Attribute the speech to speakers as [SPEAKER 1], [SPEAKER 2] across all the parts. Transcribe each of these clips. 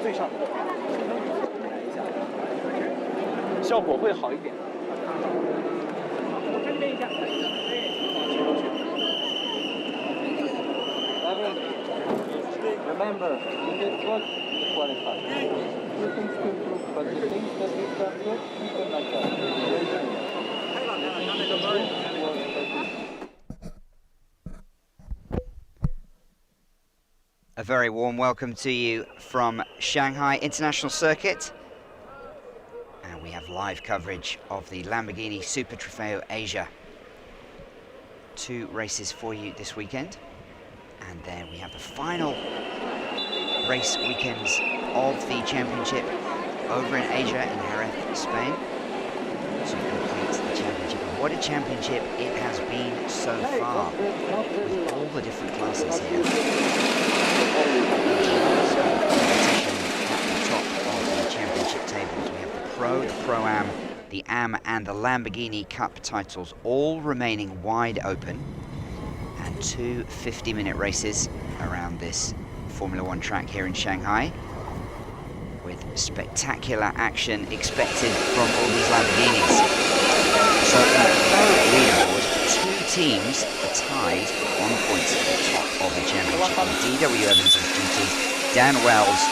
[SPEAKER 1] 最上面效果会好一点。我看这边一下，Remember, you did good, you qualified. You things to improve, but the things that you've done good, keep them like that.
[SPEAKER 2] A very warm welcome to you from Shanghai International Circuit. And we have live coverage of the Lamborghini Super Trofeo Asia. 2 races for you this weekend. And then we have the final race weekends of the championship over in Asia, in Jerez, Spain, to complete the championship. And what a championship it has been so far, with all the different classes here. Lots of competition at the top of the championship tables. We have the Pro, the Pro-Am, the Am and the Lamborghini Cup titles all remaining wide open. And 2 50-minute races around this Formula One track here in Shanghai, with spectacular action expected from all these Lamborghinis. So in the Pro leaderboard, 2 teams are tied on points at the top of the championship. DW Evans is GT, Dan Wells,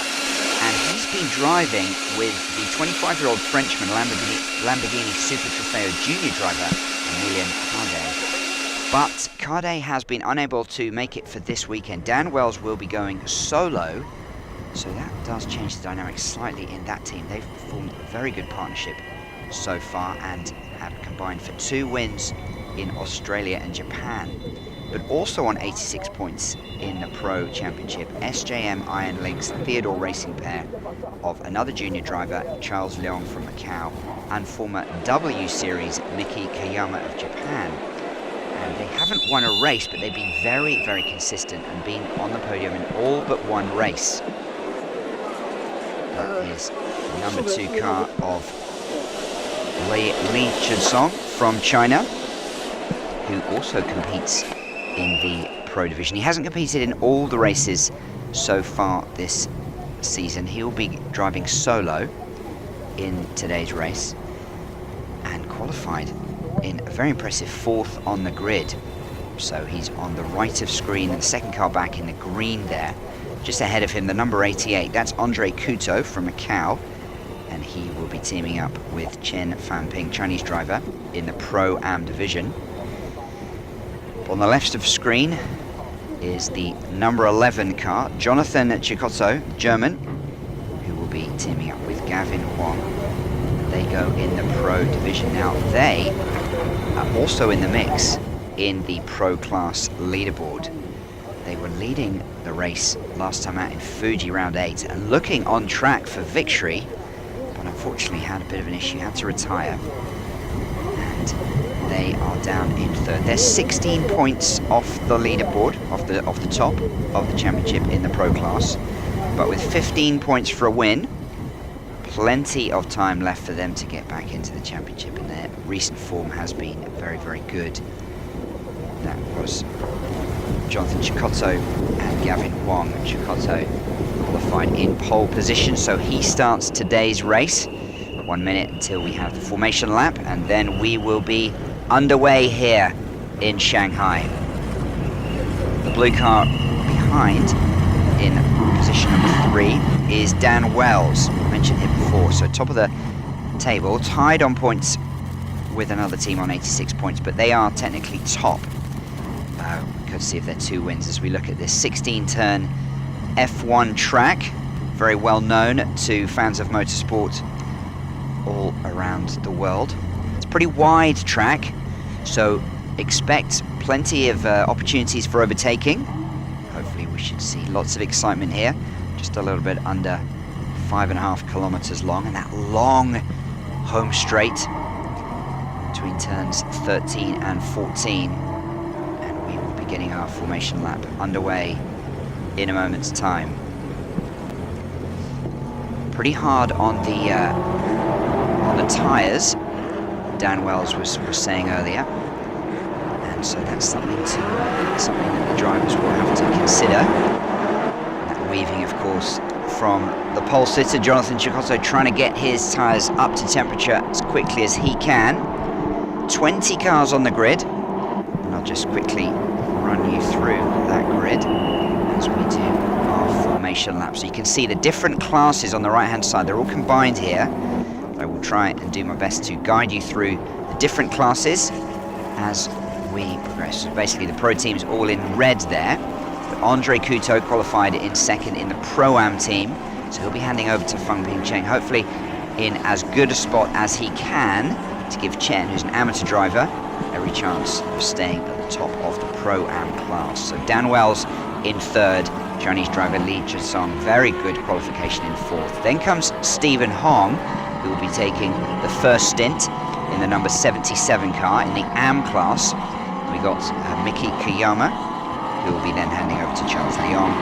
[SPEAKER 2] and he's been driving with the 25-year-old Frenchman Lamborghini Super Trofeo junior driver Emilien Cardet. But Cardet has been unable to make it for this weekend. Dan Wells will be going solo, so that does change the dynamics slightly in that team. They've formed a very good partnership so far and have combined for 2 wins in Australia and Japan. But also on 86 points in the Pro Championship, SJM Iron Links Theodore Racing pair of another junior driver, Charles Leong from Macau, and former W Series Miki Kayama of Japan. And they haven't won a race, but they've been very, very consistent and been on the podium in all but 1 race. That is the number 2 car of Li Chensong from China, who also competes in the Pro division. He hasn't competed in all the races so far this season. He'll be driving solo in today's race and qualified in a very impressive 4th on the grid. So he's on the right of screen, and the second car back in the green there. Just ahead of him, the number 88, that's Andre Kuto from Macau, and he will be teaming up with Chen Fanping, Chinese driver, in the Pro-Am division. On the left of screen is the number 11 car, Jonathan Chicotto, German, who will be teaming up with Gavin Huang. They go in the Pro division. Now they are also in the mix in the Pro class leaderboard. They were leading the race last time out in Fuji round 8 and looking on track for victory, but unfortunately had a bit of an issue, had to retire, and they are down in 3rd. They're 16 points off the leaderboard, off the top of the championship in the Pro class, but with 15 points for a win, plenty of time left for them to get back into the championship, and their recent form has been very, very good. That was Jonathan Chicotto and Gavin Huang. Chicotto qualified in pole position, so he starts today's race. 1 minute until we have the formation lap, and then we will be underway here in Shanghai. The blue car behind in position number 3 is Dan Wells. I mentioned him before, so top of the table, tied on points with another team on 86 points, but they are technically top, courtesy of their 2 wins. As we look at this 16-turn F1 track, very well known to fans of motorsport all around the world. It's a pretty wide track, so expect plenty of opportunities for overtaking. Hopefully we should see lots of excitement here. Just a little bit under 5.5 kilometers long, and that long home straight between turns 13 and 14. And we will be getting our formation lap underway in a moment's time. Pretty hard on the tyres, Dan Wells was saying earlier, and so that's something that the drivers will have to consider. That weaving, of course, from the pole sitter, Jonathan Cecotto, trying to get his tyres up to temperature as quickly as he can. 20 cars on the grid, and I'll just quickly run you through that grid as we do our formation lap. So you can see the different classes on the right hand side, they're all combined here. I will try and do my best to guide you through the different classes as we progress. So basically the pro team's all in red there. But Andre Couto qualified in second in the Pro-Am team, so he'll be handing over to Feng Ping Cheng, hopefully in as good a spot as he can to give Chen, who's an amateur driver, every chance of staying at the top of the Pro-Am class. So Dan Wells in third, Chinese driver Li Zhisong, very good qualification in fourth. Then comes Stephen Hong, who will be taking the first stint in the number 77 car in the AM class. We got Miki Kiyama, who will be then handing over to Charles Leong.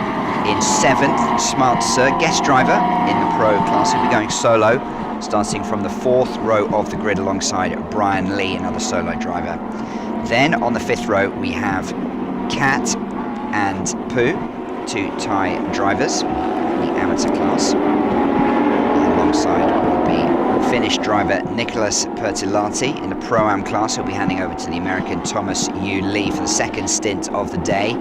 [SPEAKER 2] In seventh, Smart Sir, guest driver in the Pro class, he'll be going solo, starting from the fourth row of the grid alongside Brian Lee, another solo driver. Then on the fifth row we have Kat and Poo, two Thai drivers in the amateur class. Alongside will be Finnish driver Nicholas Pertilati in the Pro-Am class. He'll be handing over to the American Thomas Yu Lee for the second stint of the day.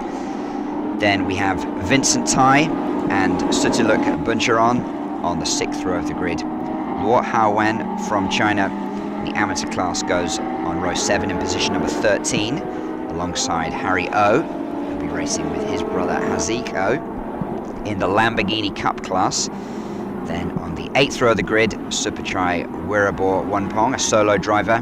[SPEAKER 2] Then we have Vincent Tai and Sutuluk Buncharon on the sixth row of the grid. Luo Haowen from China, the amateur class, goes on row 7 in position number 13 alongside Harry O, who'll be racing with his brother Hazik O in the Lamborghini Cup class. Then on the 8th row of the grid, Supachai Wirabor Wanpong, a solo driver,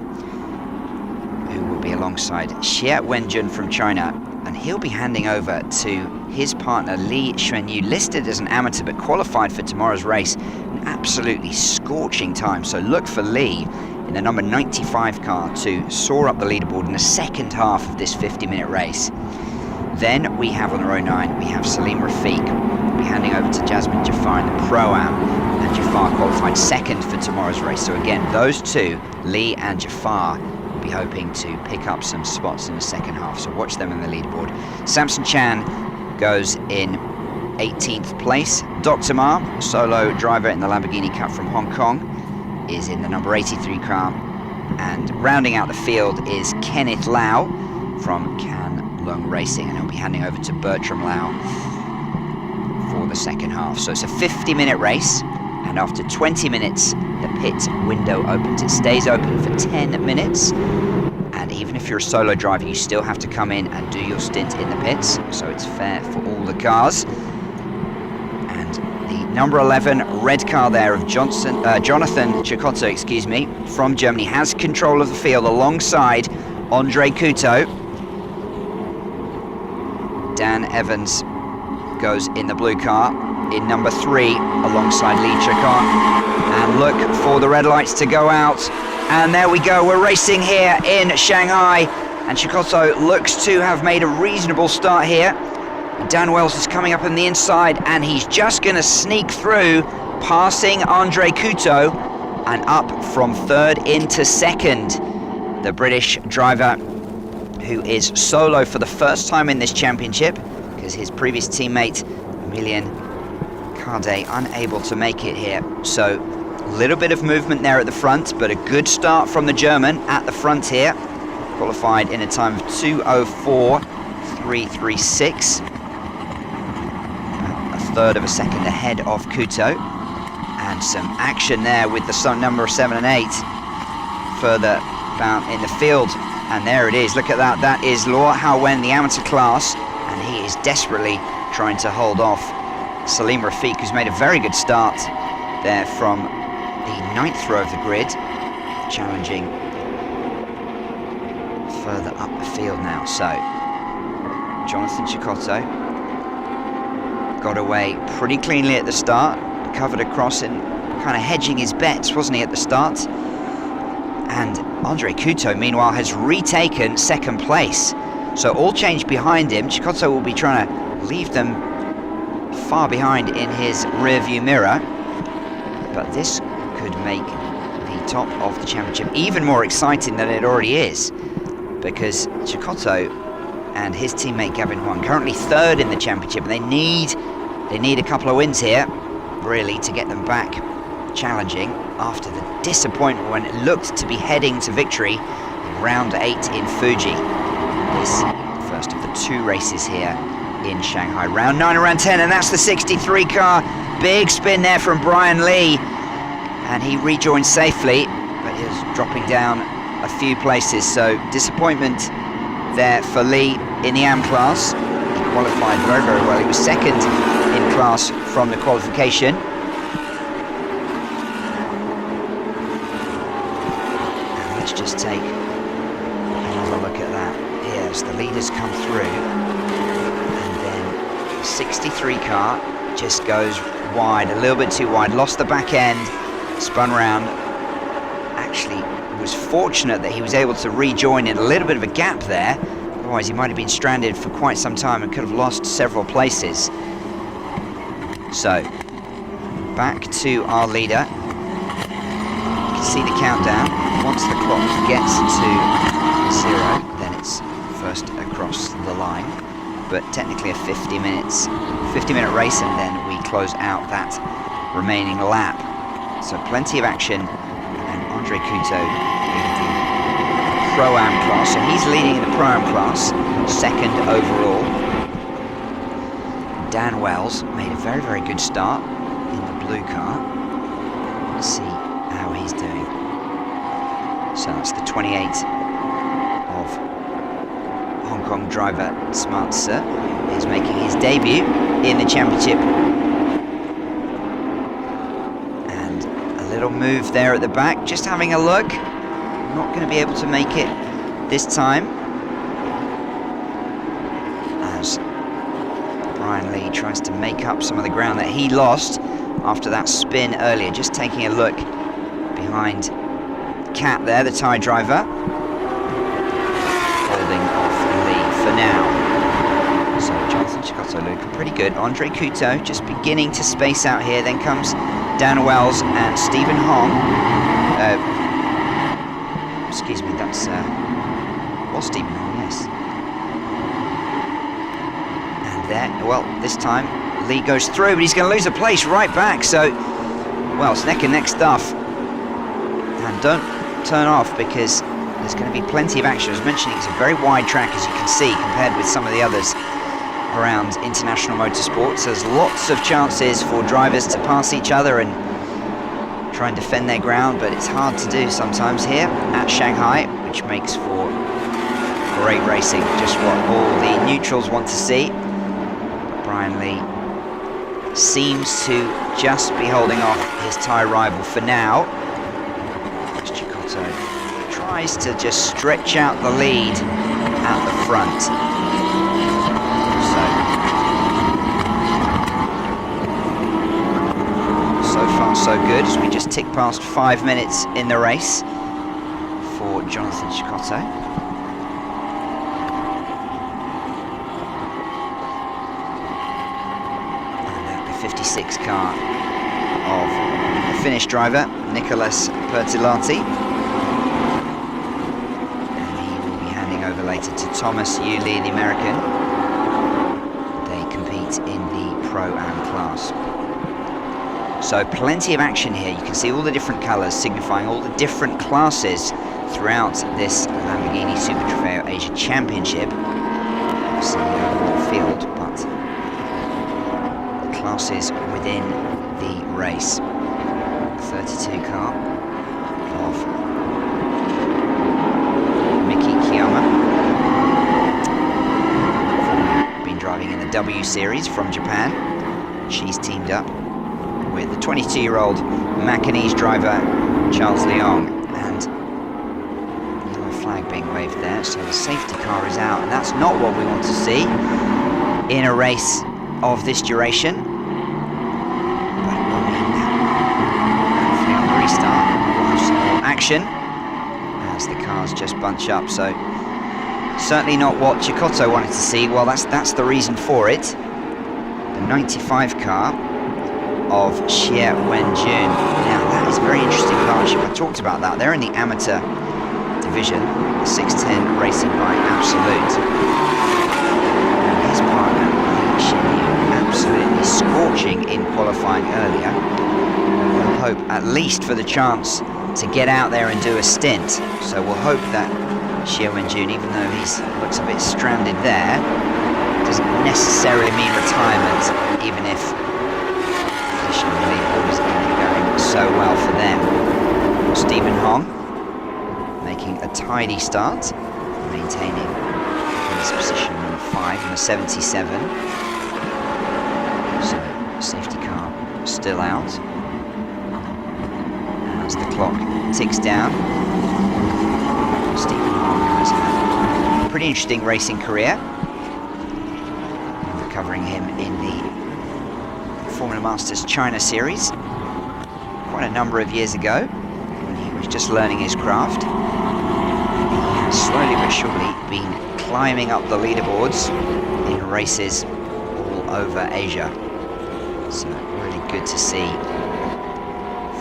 [SPEAKER 2] who will be alongside Xie Wenjun from China, and he'll be handing over to his partner Li Xuanyu, listed as an amateur but qualified for tomorrow's race. An absolutely scorching time, so look for Li in the number 95 car to soar up the leaderboard in the second half of this 50-minute race. Then we have on row 9, we have Salim Rafiq, who will be handing over to Jasmine Jafar in the Pro-Am, and Jafar qualified second for tomorrow's race. So again, those two, Lee and Jafar, will be hoping to pick up some spots in the second half, so watch them in the leaderboard. Samson Chan goes in 18th place. Dr. Ma, solo driver in the Lamborghini Cup from Hong Kong, is in the number 83 car, and rounding out the field is Kenneth Lau from Can Lung Racing, and he'll be handing over to Bertram Lau for the second half. So it's a 50-minute race, and after 20 minutes the pit window opens. It stays open for 10 minutes, and even if you're a solo driver you still have to come in and do your stint in the pits, so it's fair for all the cars. And the number 11 red car there of Jonathan Cecotto, from Germany, has control of the field alongside Andre Couto. Dan Evans goes in the blue car in number 3 alongside Lee Chakon. And look for the red lights to go out. And there we go, we're racing here in Shanghai. And Cecotto looks to have made a reasonable start here. Dan Wells is coming up on the inside, and he's just going to sneak through, passing Andre Couto, and up from third into second. The British driver, who is solo for the first time in this championship, because his previous teammate, Emilian Cardet, unable to make it here. So a little bit of movement there at the front, but a good start from the German at the front here. Qualified in a time of 2:04.336. A third of a second ahead of Couto. And some action there with the number 7 and 8 further down in the field. And there it is, look at that. That is Luo Haowen, the amateur class, and he is desperately trying to hold off Salim Rafiq, who's made a very good start there from the 9th row of the grid, challenging further up the field now. So Jonathan Cecotto got away pretty cleanly at the start, covered across and kind of hedging his bets, wasn't he, at the start? And Andre Couto, meanwhile, has retaken second place. So all change behind him. Cecotto will be trying to leave them far behind in his rear-view mirror. But this could make the top of the championship even more exciting than it already is, because Cecotto and his teammate Gavin Huang currently third in the championship, and they need a couple of wins here. really, to get them back challenging after the disappointment when it looked to be heading to victory in round 8 in Fuji. This first of the 2 races here in Shanghai. Round 9 and round 10, and that's the 63 car. Big spin there from Brian Lee, and he rejoined safely, but he was dropping down a few places, so disappointment there for Lee in the AM class. He qualified very, very well. He was second in class from the qualification. And let's just take another look at that. Here's the leaders come through, and then the 63 car just goes wide, a little bit too wide, lost the back end, spun round. Actually was fortunate that he was able to rejoin in a little bit of a gap there, otherwise he might have been stranded for quite some time and could have lost several places. So back to our leader. You can see the countdown. Once the clock gets to 0, then it's first across the line, but technically a 50-minute race, and then we close out that remaining lap. So plenty of action, and Andre Couto in the Pro-Am class, so he's leading in the Pro-Am class, second overall. Dan Wells made a very, very good start in the blue car. Let's see how he's doing. So that's the 28 of Hong Kong driver Smartser, is making his debut in the championship. And a little move there at the back, just having a look. Not going to be able to make it this time, as Brian Lee tries to make up some of the ground that he lost after that spin earlier. Just taking a look behind Cat there, the Thai driver, holding off Lee for now. So Jonathan Chikotto looking pretty good. Andre Couto just beginning to space out here. Then comes Dan Wells and Stephen Hong. Excuse me, that's was Stephen Hong, yes. And there, well, this time Lee goes through, but he's going to lose a place right back. So, well, it's neck and neck stuff. And don't turn off, because there's going to be plenty of action. I was mentioning it's a very wide track, as you can see, compared with some of the others around international motorsports. There's lots of chances for drivers to pass each other and try and defend their ground, but it's hard to do sometimes here at Shanghai, which makes for great racing, just what all the neutrals want to see. Brian Lee seems to just be holding off his Thai rival for now. Chikotto tries to just stretch out the lead at the front. So far so good, as we just tick past 5 minutes in the race for Jonathan Chikotto. And the 56 car of the Finnish driver, Nicolas Pertilati. And he will be handing over later to Thomas Yuli, the American. They compete in the Pro-Am class. So plenty of action here. You can see all the different colours signifying all the different classes throughout this Lamborghini Super Trofeo Asia Championship. Obviously the overall field, but the classes within the race. 32 car of Miki Kiyama. Been driving in the W Series from Japan. She's teamed up with the 22-year-old Macanese driver Charles Leong, and the yellow flag being waved there, so the safety car is out, and that's not what we want to see in a race of this duration. But it will mean that hopefully on the restart we'll have some more action as the cars just bunch up. So certainly not what Chikotto wanted to see. Well, that's the reason for it. The 95 car of Xie Wenjun. Now that is a very interesting partnership. I talked about that. They're in the amateur division, 610 Racing by Absolute. And his partner, Li Shenyu, absolutely scorched approaching in qualifying earlier. We'll hope at least for the chance to get out there and do a stint. So we'll hope that Xiao Wenjun, even though he looks a bit stranded there, doesn't necessarily mean retirement, even if position in the leaderboard is going so well for them. Stephen Hong making a tidy start, maintaining his position number 5 on the 77. So safety car still out. As the clock ticks down, Stephen Hong has had a pretty interesting racing career. We're covering him in the Formula Masters China Series quite a number of years ago, when he was just learning his craft. He has slowly but surely been climbing up the leaderboards in races all over Asia. So really good to see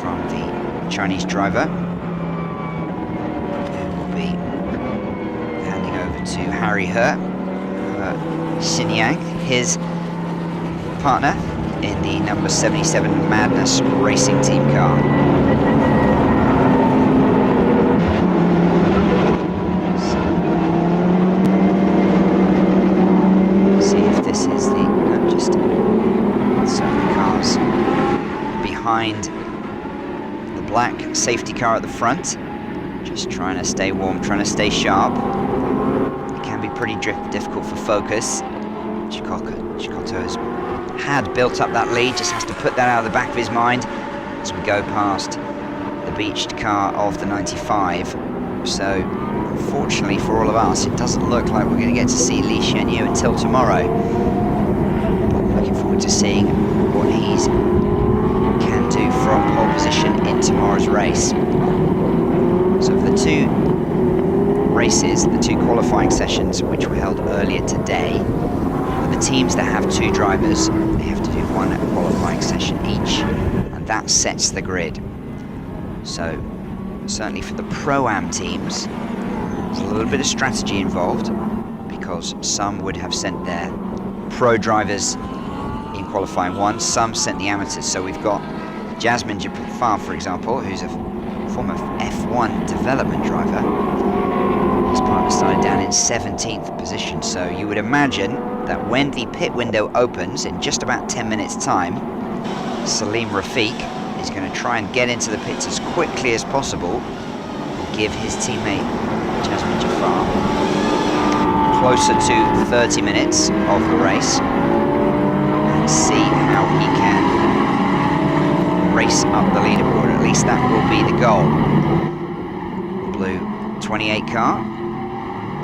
[SPEAKER 2] from the Chinese driver, who will be handing over to Harry He Xinyang, his partner in the number 77 Madness Racing Team car. So, see if this is the just some of the cars behind the black safety car at the front, just trying to stay warm, trying to stay sharp. It can be pretty difficult for focus. Chikoto has had built up that lead, just has to put that out of the back of his mind as we go past the beached car of the 95. So unfortunately for all of us, it doesn't look like we're going to get to see Li Shenyu until tomorrow. But I'm looking forward to seeing what he can do from pole position in tomorrow's race. So for the two races, the two qualifying sessions which were held earlier today, for the teams that have two drivers, they have to do one qualifying session each, and that sets the grid. So certainly for the Pro-Am teams, there's a little bit of strategy involved, because some would have sent their pro drivers in qualifying one, some sent the amateurs. So we've got Jasmine Jafar, for example, who's a former F1 development driver. His partner started down in 17th position, so you would imagine that when the pit window opens in just about 10 minutes time, Salim Rafiq is going to try and get into the pits as quickly as possible and give his teammate Jasmine Jafar closer to 30 minutes of the race and see how he can race up the leaderboard. At least that will be the goal. Blue 28 car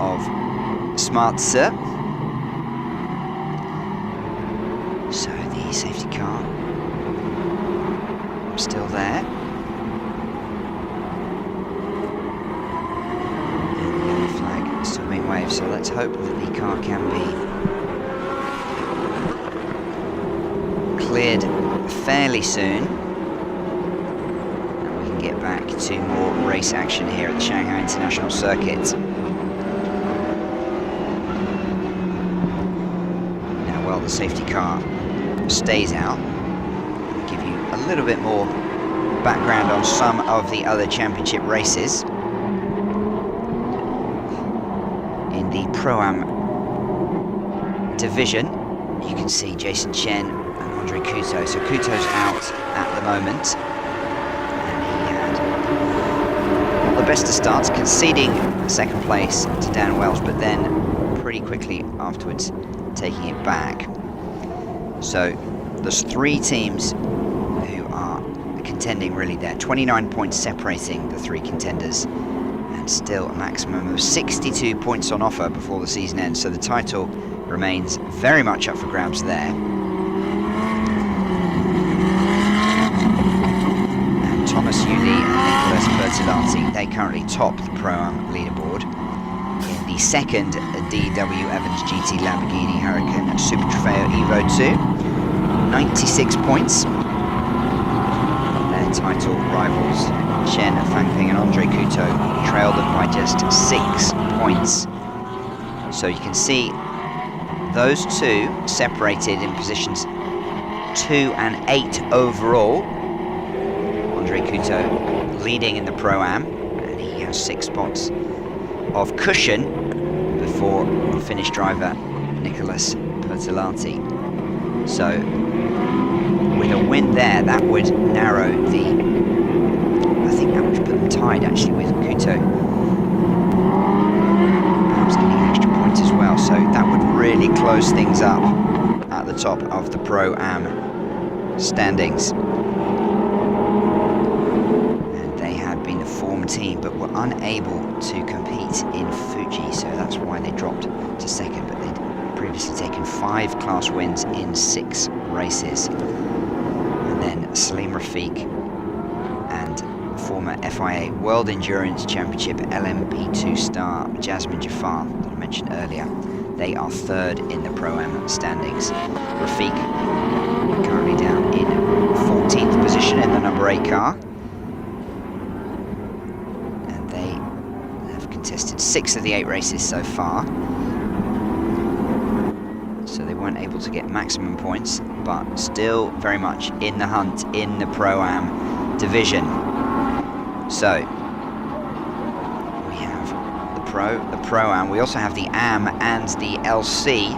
[SPEAKER 2] of Smart Sir. So the safety car still there. And the yellow flag still being waved, so let's hope that the car can be cleared fairly soon. And we can get back to more race action here at the Shanghai International Circuit. Now, while the safety car stays out, I'll give you a little bit more background on some of the other championship races. In the Pro-Am division, you can see Jason Chen and Andre Couto. So Couto's out at the moment, and he had not the best of starts, conceding second place to Dan Welsh, but then pretty quickly afterwards taking it back. So there's three teams who are contending really there. 29 points separating the three contenders, and still a maximum of 62 points on offer before the season ends. So the title remains very much up for grabs there. And Thomas Yuli and Nicolas Bertolatti, they currently top the Pro-Am leaderboard. In the second DW Evans GT Lamborghini Huracan Super Trofeo Evo 2, 96 points. Their title rivals Chen Fangping and Andre Couto trail them by just 6 points. So you can see those two separated in positions 2 and 8 overall. Andre Couto leading in the Pro-Am, and he has 6 spots of cushion before Finnish driver Nicholas Pertolati. So with a win there, that would narrow the, I think that would put them tied actually with Couto perhaps getting an extra point as well, so that would really close things up at the top of the Pro-Am standings. And they had been the form team but were unable to compete in Fuji, so that's why they dropped to second, but they'd previously taken 5 class wins in 6 races. And then Salim Rafiq and former FIA World Endurance Championship LMP2 star Jasmine Jafar, that I mentioned earlier, they are 3rd in the Pro-Am standings. Rafiq currently down in 14th position in the number 8 car. And they have contested 6 of the 8 races so far. So they weren't able to get maximum points, but still very much in the hunt in the Pro-Am division. So we have the Pro-Am, we also have the Am and the LC,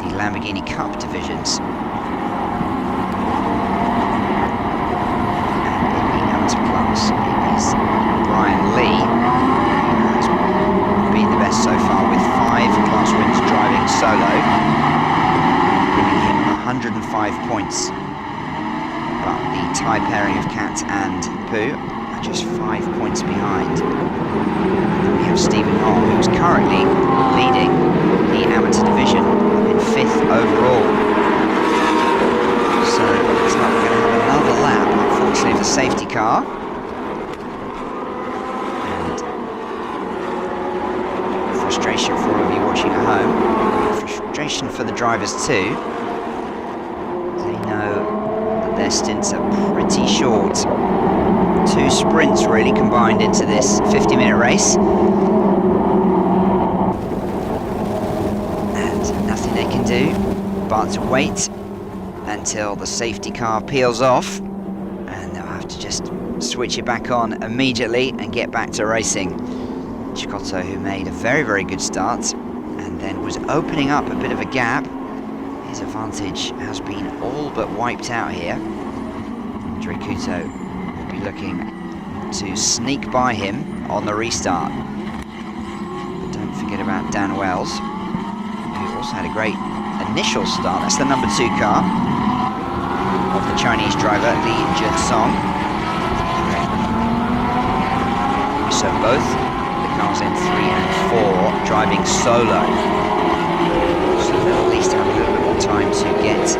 [SPEAKER 2] the Lamborghini Cup divisions. And in the amateur class, it is Brian Lee who has been the best so far with 5 class wins driving solo, giving him 105 points. But the tie pairing of Kat and Pooh are just 5 points behind. And we have Stephen Hall, who's currently leading the amateur division in 5th overall. So it looks like we're going to have another lap, unfortunately, of the safety car. And frustration for all of you watching at home. Frustration for the drivers too. They know that their stints are pretty short. 2 sprints really combined into this 50-minute race. And nothing they can do but wait until the safety car peels off, and they'll have to just switch it back on immediately and get back to racing. Chicotto, who made a very, very good start and then was opening up a bit of a gap. His advantage has been all but wiped out here. Andre Couto will be looking to sneak by him on the restart. But don't forget about Dan Wells, who also had a great initial start. That's the number 2 car of the Chinese driver Li Jinsong. So both the cars in 3 and 4 driving solo. So they'll at least have a little bit more time to get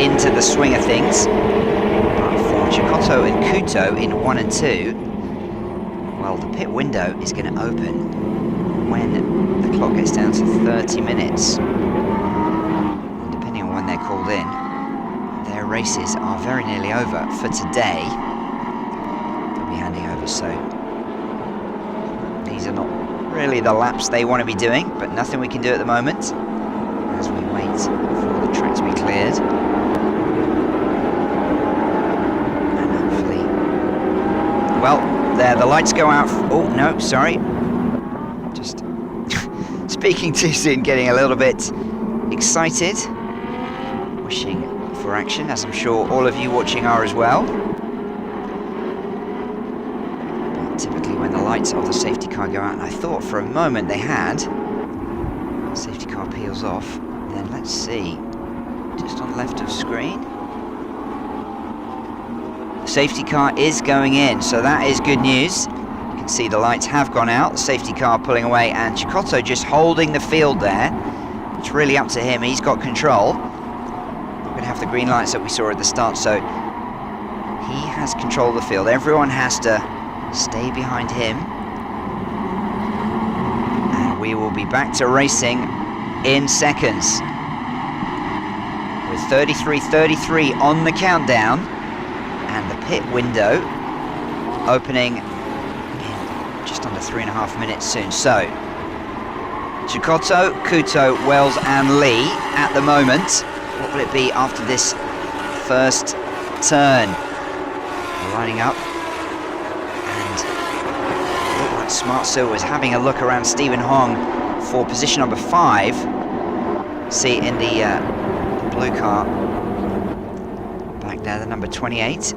[SPEAKER 2] into the swing of things. But for Chicotto and Couto in 1 and 2, well, the pit window is going to open when the clock gets down to 30 minutes. And depending on when they're called in, their races are very nearly over. For today, they'll be handing over, so these are not really the laps they want to be doing, but nothing we can do at the moment as we wait for the track to be cleared. And hopefully, well, there, the lights go out. Oh, no, sorry. Just speaking too soon, getting a little bit excited. Wishing for action, as I'm sure all of you watching are as well. But typically when the lights of the safety car go out, and I thought for a moment they had, the safety car peels off, then let's see, just on the left of screen. Safety car is going in, so that is good news. You can see the lights have gone out, the safety car pulling away, and Chicotto just holding the field there. It's really up to him, he's got control. We're going to have the green lights that we saw at the start, so he has control of the field. Everyone has to stay behind him. And we will be back to racing in seconds. With 33:33 on the countdown. And the pit window opening in just under 3.5 minutes soon. So, Chicotto, Couto, Wells and Lee at the moment. What will it be after this first turn. Lining up, and it looked like Smart Silver was having a look around Stephen Hong for position number 5. See in the blue car back there, the number 28.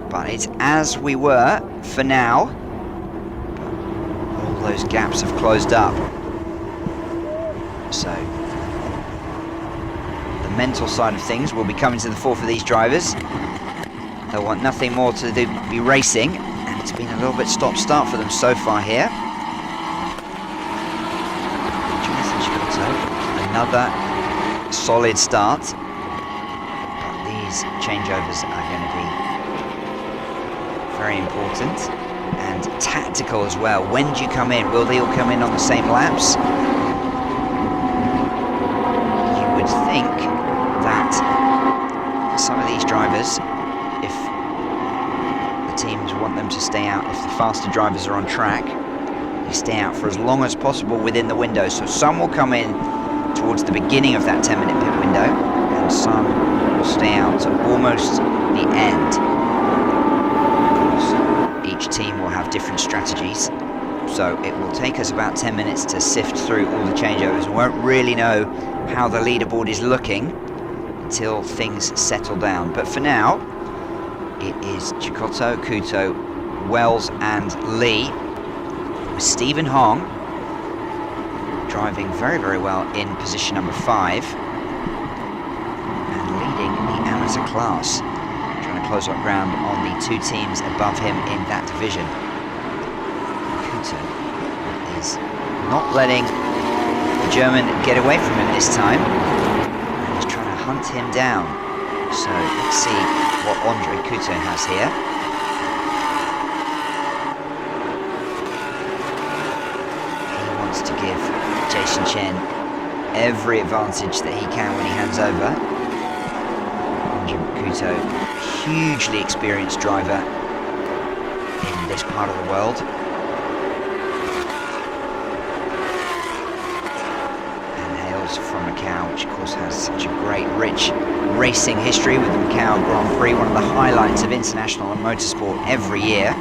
[SPEAKER 2] But it's as we were for now. All those gaps have closed up. So the mental side of things will be coming to the fore for these drivers. They'll want nothing more to be racing, and it's been a little bit stop-start for them so far here. Another solid start, but these changeovers are going to be very important and tactical as well. When do you come in? Will they all come in on the same laps? You would think that some of these drivers, if the teams want them to stay out, if the faster drivers are on track, they stay out for as long as possible within the window. So some will come in towards the beginning of that 10-minute pit window, and some will stay out to almost the end. Of course, each team will have different strategies, so it will take us about 10 minutes to sift through all the changeovers. We won't really know how the leaderboard is looking until things settle down. But for now, it is Chikoto, Kuto, Wells and Lee, with Stephen Hong driving very, very well in position number 5 and leading the amateur class, trying to close up ground on the 2 teams above him in that division. Kuto is not letting the German get away from him this time, and he's trying to hunt him down. So let's see what Andre Kuto has here. He wants to give Jason Chen every advantage that he can when he hands over. Andre Kuto, hugely experienced driver in this part of the world. And hails from Macau, which of course has such a great, rich racing history with the Macau Grand Prix, one of the highlights of international and motorsport every year.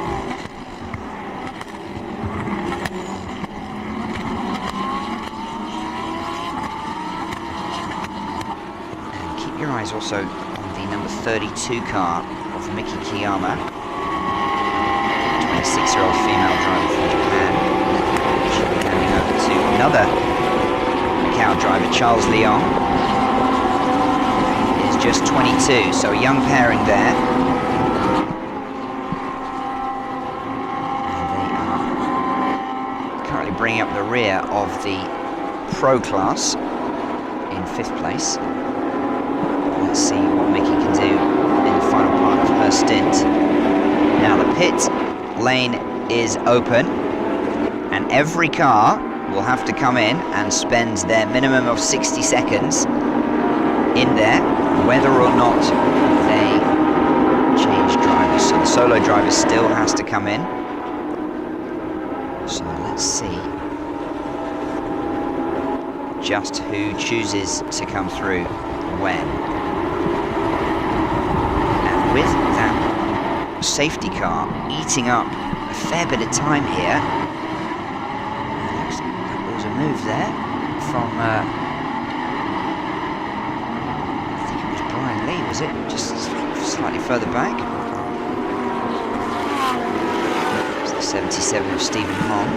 [SPEAKER 2] Eyes also on the number 32 car of Miki Kiyama, 26-year-old female driver from Japan. She'll be handing over to another Macau driver, Charles Leong. He is just 22, so a young pairing there. And they are currently bringing up the rear of the Pro class in 5th place. Let's see what Miki can do in the final part of her stint. Now the pit lane is open, and every car will have to come in and spend their minimum of 60 seconds in there, whether or not they change drivers. So the solo driver still has to come in. So let's see just who chooses to come through when. With that safety car eating up a fair bit of time here, there was a move there from, I think it was Brian Lee, was it? Just slightly further back. It's the 77 of Stephen Hong.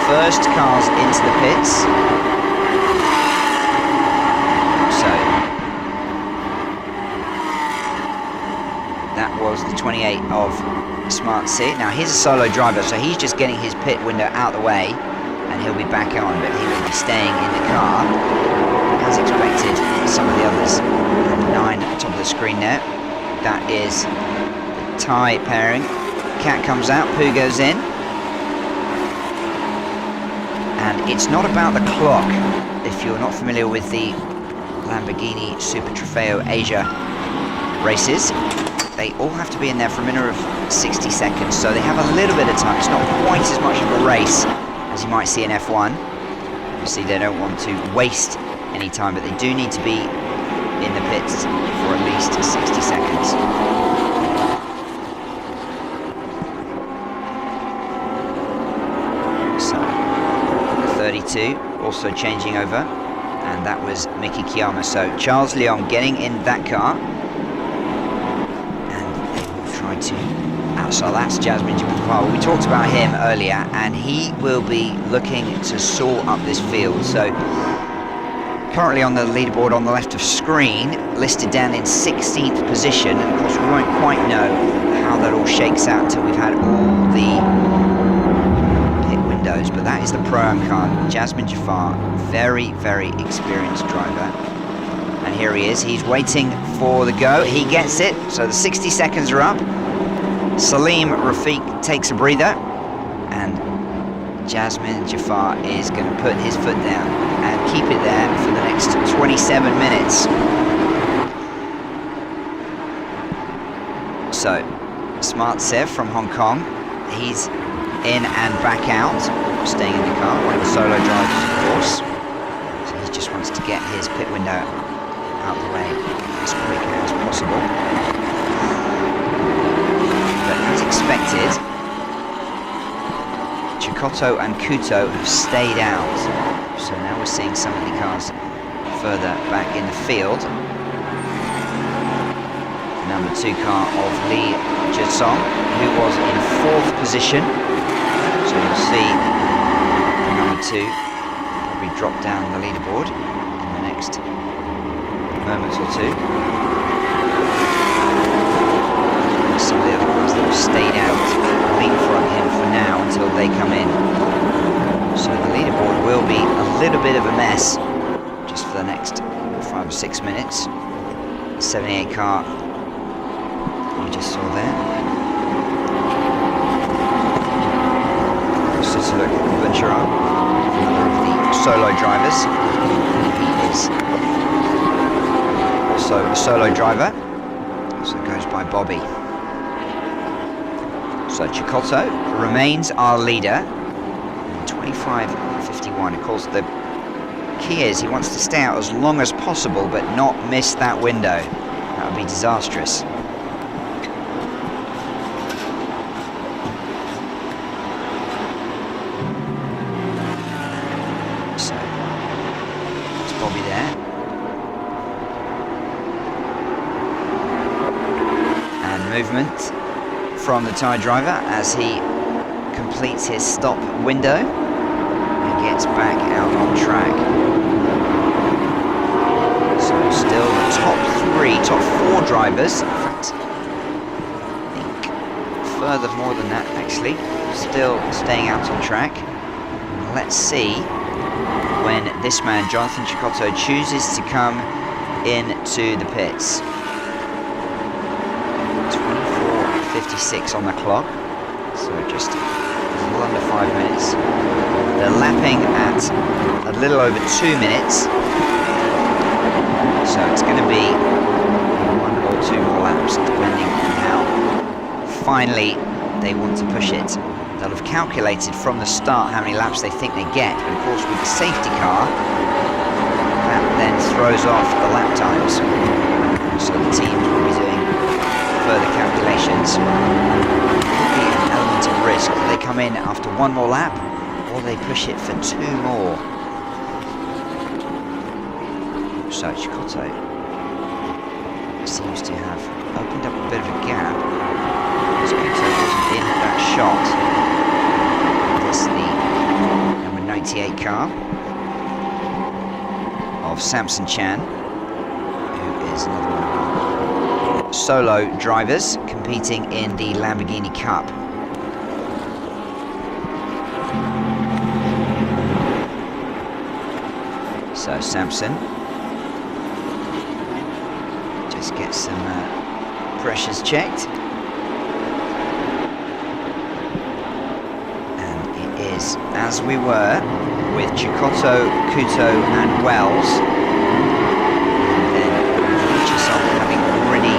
[SPEAKER 2] First cars into the pits. That was the 28 of Smart C. Now he's a solo driver, so he's just getting his pit window out the way, and he'll be back on, but he will be staying in the car, as expected. Some of the others, 9 at the top of the screen there. That is the Thai pairing. Cat comes out, Poo goes in. And it's not about the clock, if you're not familiar with the Lamborghini Super Trofeo Asia races. They all have to be in there for a minimum of 60 seconds, so they have a little bit of time. It's not quite as much of a race as you might see in F1. Obviously, they don't want to waste any time, but they do need to be in the pits for at least 60 seconds. So, 32 also changing over, and that was Mickey Kiyama. So Charles Leong getting in that car, and they will try to. So that's Jasmine Jafar. We talked about him earlier, and he will be looking to soar up this field. So currently on the leaderboard on the left of screen, listed down in 16th position. And of course we won't quite know how that all shakes out until we've had all the pit windows. But that is the Pro-Am car, Jasmine Jafar, very, very experienced driver. And here he is, he's waiting for the go. He gets it, so the 60 seconds are up. Salim Rafiq takes a breather, and Jasmine Jafar is going to put his foot down and keep it there for the next 27 minutes. So, Smart Sev from Hong Kong, he's in and back out, staying in the car, one of the solo drivers of course. So he just wants to get his pit window out of the way as quick as possible. But as expected, Chikoto and Kuto have stayed out. So now we're seeing some of the cars further back in the field. The number 2 car of Lee Jisong, who was in 4th position. So you'll see the number 2 probably drop down the leaderboard in the next moment or two. Some of the other cars that have stayed out leapfrog him for now until they come in. So the leaderboard will be a little bit of a mess just for the next 5 or 6 minutes. 78 car we just saw there. Susuluk Bunchara, another of the solo drivers. He is also a solo driver, so it goes by Bobby. So Chikoto remains our leader, 25.51. Of course, the key is he wants to stay out as long as possible, but not miss that window. That would be disastrous. So it's Bobby there, and movement from the Thai driver as he completes his stop window and gets back out on track. So still the top 4 drivers, in fact I think further more than that actually, still staying out on track. Let's see when this man, Jonathan Chikoto, chooses to come into the pits. 56 on the clock, so just a little under 5 minutes. They're lapping at a little over 2 minutes, so it's going to be 1 or 2 more laps depending on how finally they want to push it. They'll have calculated from the start how many laps they think they get, but of course with the safety car that then throws off the lap times, so the teams will be doing further calculations. Could be an element of risk. Do they come in after 1 more lap, or they push it for 2 more? So Chikoto seems to have opened up a bit of a gap. Chikoto wasn't in that shot. This is the number 98 car of Samson Chan, who is another one of our solo drivers competing in the Lamborghini Cup. So Samson just gets some pressures checked, and it is as we were with Chikoto, Kuto and Wells, and then Chisholm having already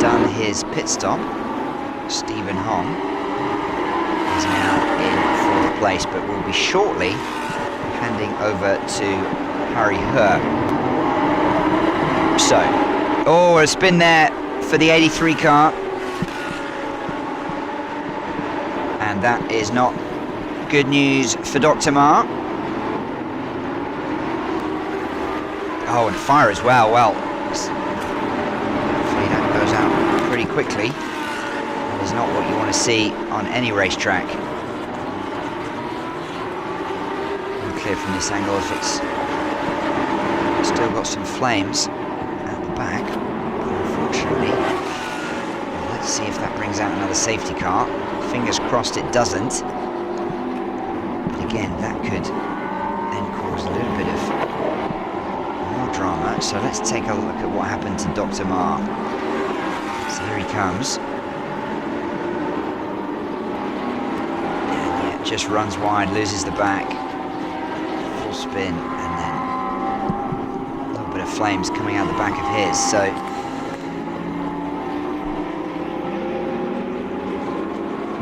[SPEAKER 2] done his pit stop. Stephen Hong is now in 4th place, but will be shortly handing over to Harry He. So, oh, a spin there for the 83 car. And that is not good news for Dr. Ma. Oh, and fire as well. Well, hopefully that goes out pretty quickly. That is not what you want to see on any racetrack. Clear from this angle if it's still got some flames at the back, unfortunately. Well, let's see if that brings out another safety car. Fingers crossed it doesn't. But again, that could then cause a little bit of more drama. So let's take a look at what happened to Dr. Ma. So here he comes. And yeah, just runs wide, loses the back. Full spin, and then a little bit of flames coming out the back of his. So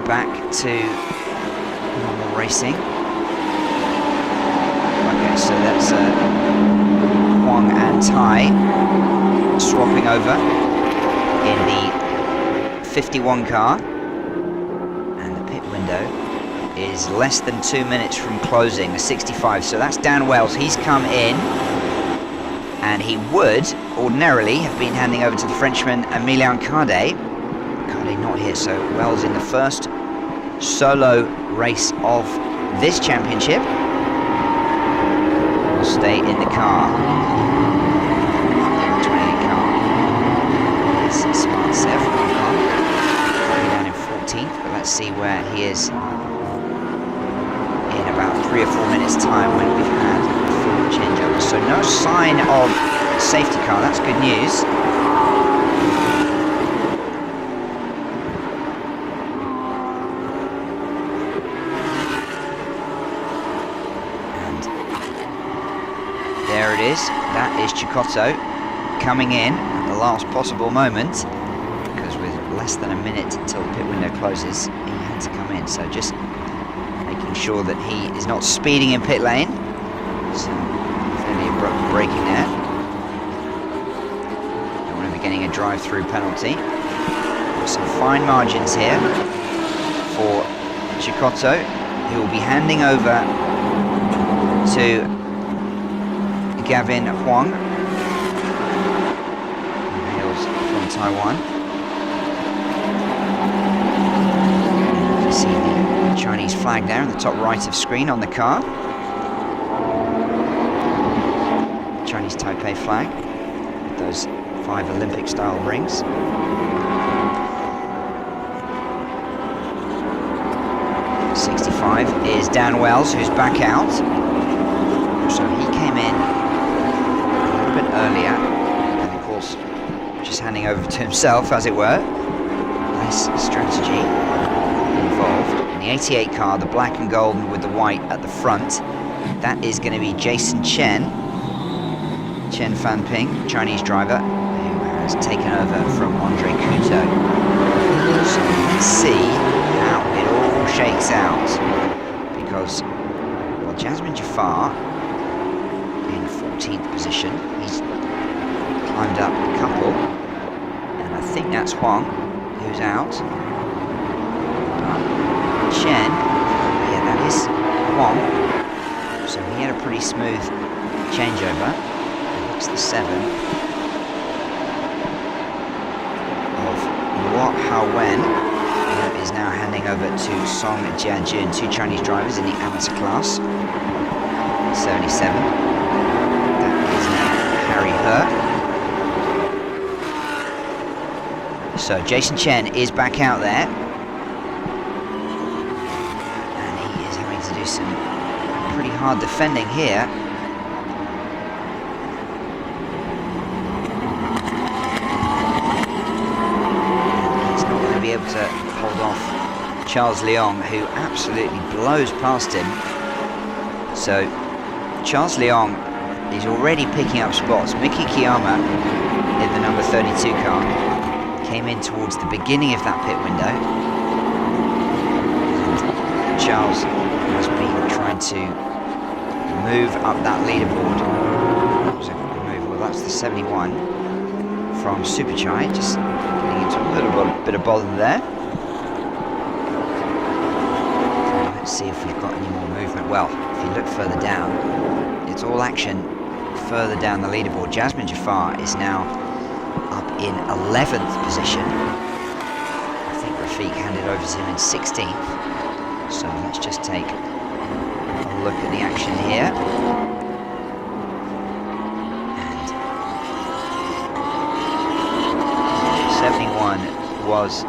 [SPEAKER 2] back to normal racing. Okay, so that's Huang and Tai swapping over in the 51 car, and the pit window is less than 2 minutes from closing, the 65. So that's Dan Wells. He's come in, and he would ordinarily have been handing over to the Frenchman Emilien Cardet. Cardet not here, so Wells in the first solo race of this championship will stay in the car. The 28 car is Smart Sev down in 14th, but let's see where he is in about 3 or 4 minutes time when we've had a full changeover. So no sign of safety car, that's good news. There it is, that is Cecotto coming in at the last possible moment, because with less than a minute until the pit window closes, he had to come in. So just making sure that he is not speeding in pit lane. So fairly abrupt braking there. Don't want to be getting a drive-through penalty. Got some fine margins here for Cecotto, who will be handing over to Gavin Huang, who hails from Taiwan. You see the Chinese flag there in the top right of screen on the car. Chinese Taipei flag with those 5 Olympic-style rings. '65 is Dan Wells, who's back out. So he came in earlier, and of course just handing over to himself, as it were. Nice strategy involved. In the 88 car, the black and gold with the white at the front, that is going to be Jason Chen Fanping, Chinese driver, who has taken over from Andre Couto. So you can see how it all shakes out, because, well, Jasmine Jafar in 14th position, he's climbed up a couple, and I think that's Huang who's out. Chen, yeah, that is Huang. So he had a pretty smooth changeover. It's the 7 of Luo Haowen, who is now handing over to Song Jiajun, 2 Chinese drivers in the amateur class. 77. That is now Harry He. So Jason Chen is back out there, and he is having to do some pretty hard defending here. Able to hold off Charles Leong, who absolutely blows past him. So Charles Leong is already picking up spots. Miki Kiyama in the number 32 car came in towards the beginning of that pit window, and Charles has been trying to move up that leaderboard. That was a good move. Well, that's the 71 from Super Chai, just getting into a little bit of bother there. Let's see if we've got any more movement. Well, if you look further down, it's all action further down the leaderboard. Jasmine Jafar is now up in 11th position. I think Rafiq handed over to him in 16th. So let's just take a look at the action here. And 71 was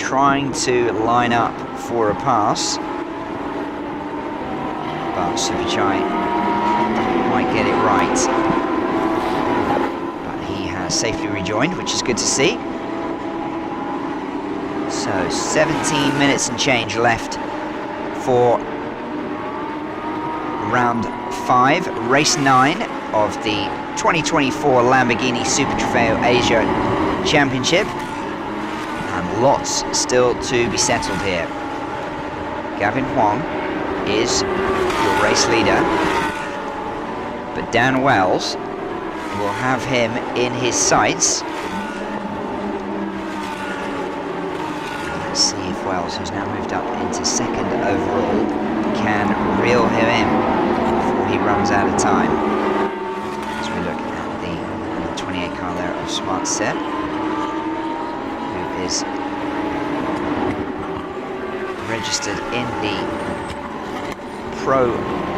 [SPEAKER 2] trying to line up for a pass, but Super Chai might get it right. But he has safely rejoined, which is good to see. So 17 minutes and change left for round 5, race 9 of the 2024 Lamborghini Super Trofeo Asia Championship. And lots still to be settled here. Gavin Huang is your race leader, but Dan Wells will have him in his sights. Let's see if Wells, who's now moved up into 2nd overall, can reel him in before he runs out of time. As we look at the 28 car there of Smart Set, who is registered in the Pro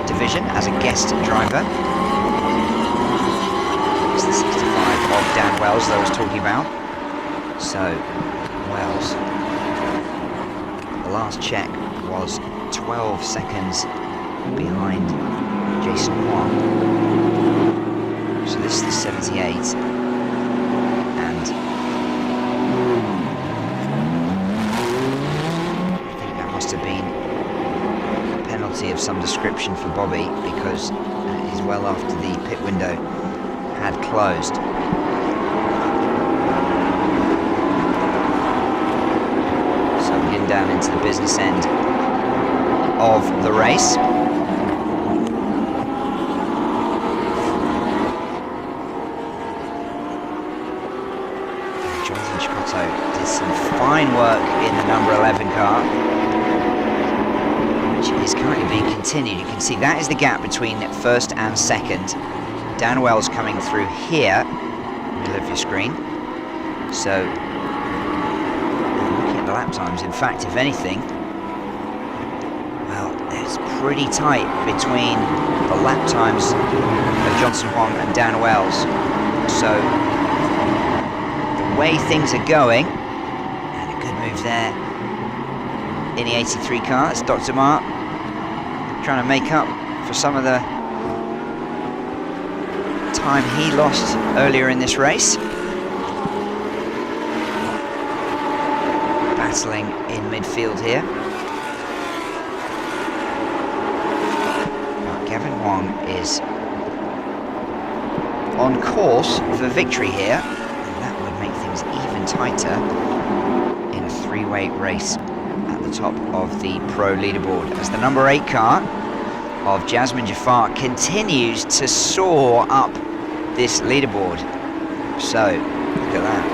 [SPEAKER 2] division as a guest driver. It's the 65 of Dan Wells that I was talking about. So, Wells, the last check was 12 seconds behind Jason Huang. So this is the 78. And I think that must have been a penalty of some description for Bobby, because he's well after the pit window had closed. So we're getting down into the business end of the race. Jonathan Chicotto did some fine work in the number 11 car, which is currently being continued. You can see that is the gap between 1st and 2nd. Dan Wells coming through here, middle of your screen. So, looking at the lap times, in fact, if anything, well, it's pretty tight between the lap times of Johnson Huang and Dan Wells. So, the way things are going, and a good move there in the 83 car, it's Dr. Mark trying to make up for some of the time he lost earlier in this race. Battling in midfield here. But Gavin Huang is on course for victory here, and that would make things even tighter in a 3-way race at the top of the Pro leaderboard, as the number 8 car of Jasmine Jafar continues to soar up this leaderboard. So, look at that.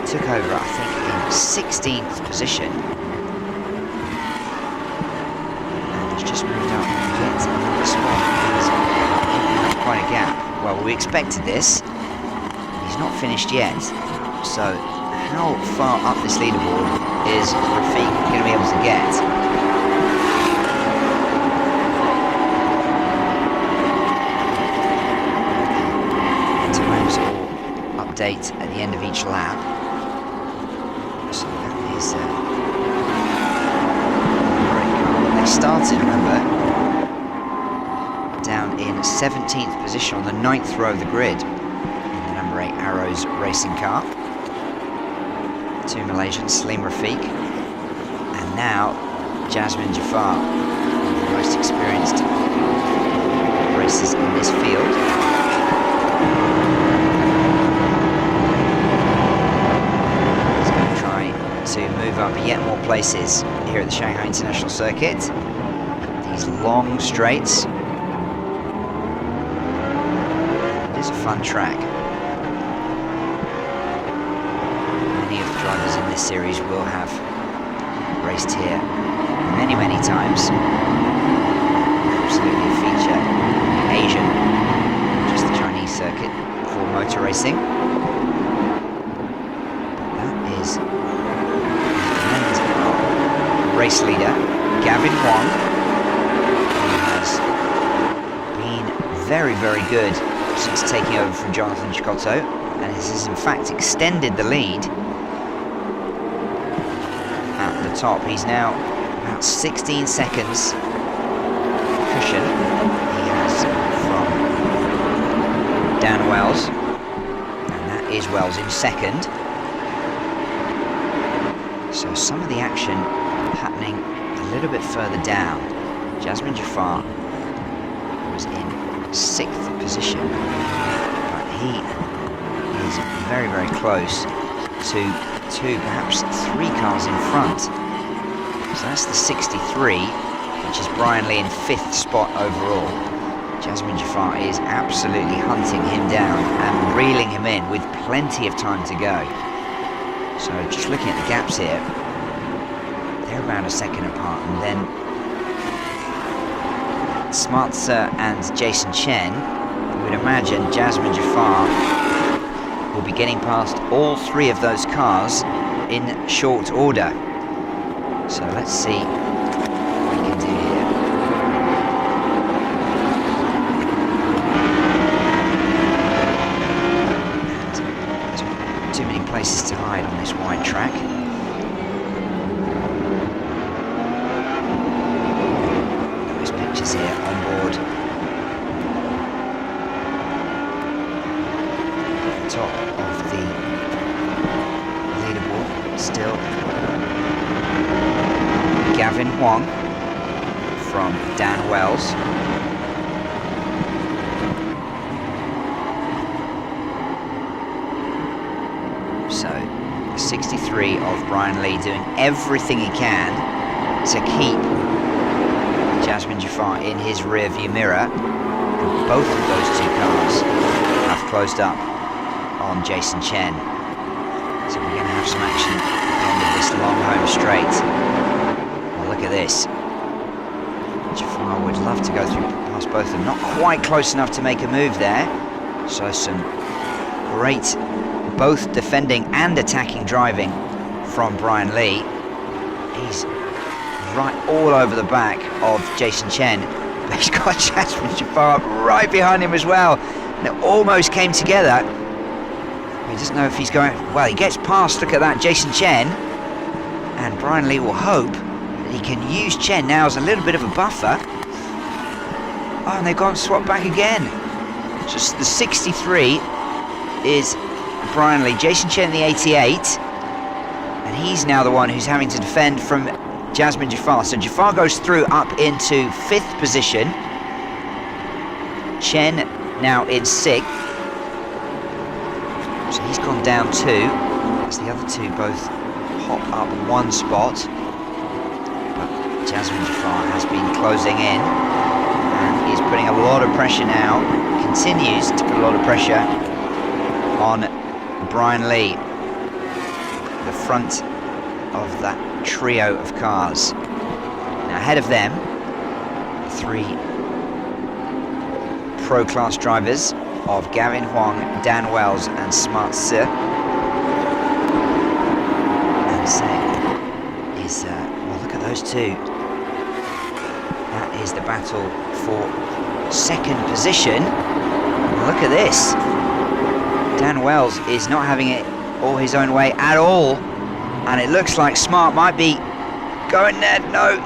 [SPEAKER 2] Took over, I think, in 16th position. And he's just moved up yet another spot. He's quite a gap. Well, we expected this. He's not finished yet. So, how far up this leaderboard is Rafiq going to be able to get? Update at the end of each lap. So that is they started, remember, down in 17th position on the 9th row of the grid in the number 8 Arrows racing car. 2 Malaysians, Salim Rafiq, and now Jasmine Jafar, one of the most experienced racers in this field. To move up yet more places here at the Shanghai International Circuit. these long straights. It is a fun track. Many of the drivers in this series will have raced here many, many times. Absolutely a feature in Asia, just the Chinese circuit for motor racing. That is the race leader, Gavin Huang, who has been very, very good since taking over from Jonathan Chicotto, and has in fact extended the lead at the top. He's now about 16 seconds cushion he has from Dan Wells, and that is Wells in second. So some of the action happening a little bit further down. Jasmine Jafar was in 6th position, but he is very, very close to 2, perhaps 3 cars in front. So that's the 63, which is Brian Lee in 5th spot overall. Jasmine Jafar is absolutely hunting him down and reeling him in with plenty of time to go. So just looking at the gaps here, they're around a second apart, and then Smartser and Jason Chen, you would imagine Jasmine Jafar will be getting past all 3 of those cars in short order. So let's see what we can do here. And too many places to hide on this wide track. Those pictures here on board. Top of the leaderboard still Gavin Huang from Dan Wells. So 63 of Brian Lee doing everything he can to keep Jasmine Jafar in his rear view mirror, and both of those 2 cars have closed up on Jason Chen. So we're going to have some action at the end of this long home straight. Well, look at this. Jafar would love to go through past both of them. Not quite close enough to make a move there. So some great both defending and attacking driving from Brian Lee. He's right all over the back of Jason Chen. But he's got Jasmine Jafar right behind him as well. And it almost came together. He doesn't know if he's going... Well, he gets past, look at that, Jason Chen. And Brian Lee will hope that he can use Chen now as a little bit of a buffer. Oh, and they've gone swapped back again. Just the 63 is Brian Lee. Jason Chen the 88. And he's now the one who's having to defend from Jasmine Jafar. So Jafar goes through up into 5th position. Chen now in 6th. So he's gone down 2, as the other 2 both hop up 1 spot. But Jasmine Jafar has been closing in and is putting a lot of pressure now, continues to put a lot of pressure on Brian Lee, the front of that trio of cars. Now ahead of them, 3 pro class drivers of Gavin Huang, Dan Wells and Smart Sir. And is, well, look at those 2. That is the battle for 2nd position. Look at this. Dan Wells is not having it all his own way at all. And it looks like Smart might be going there. No,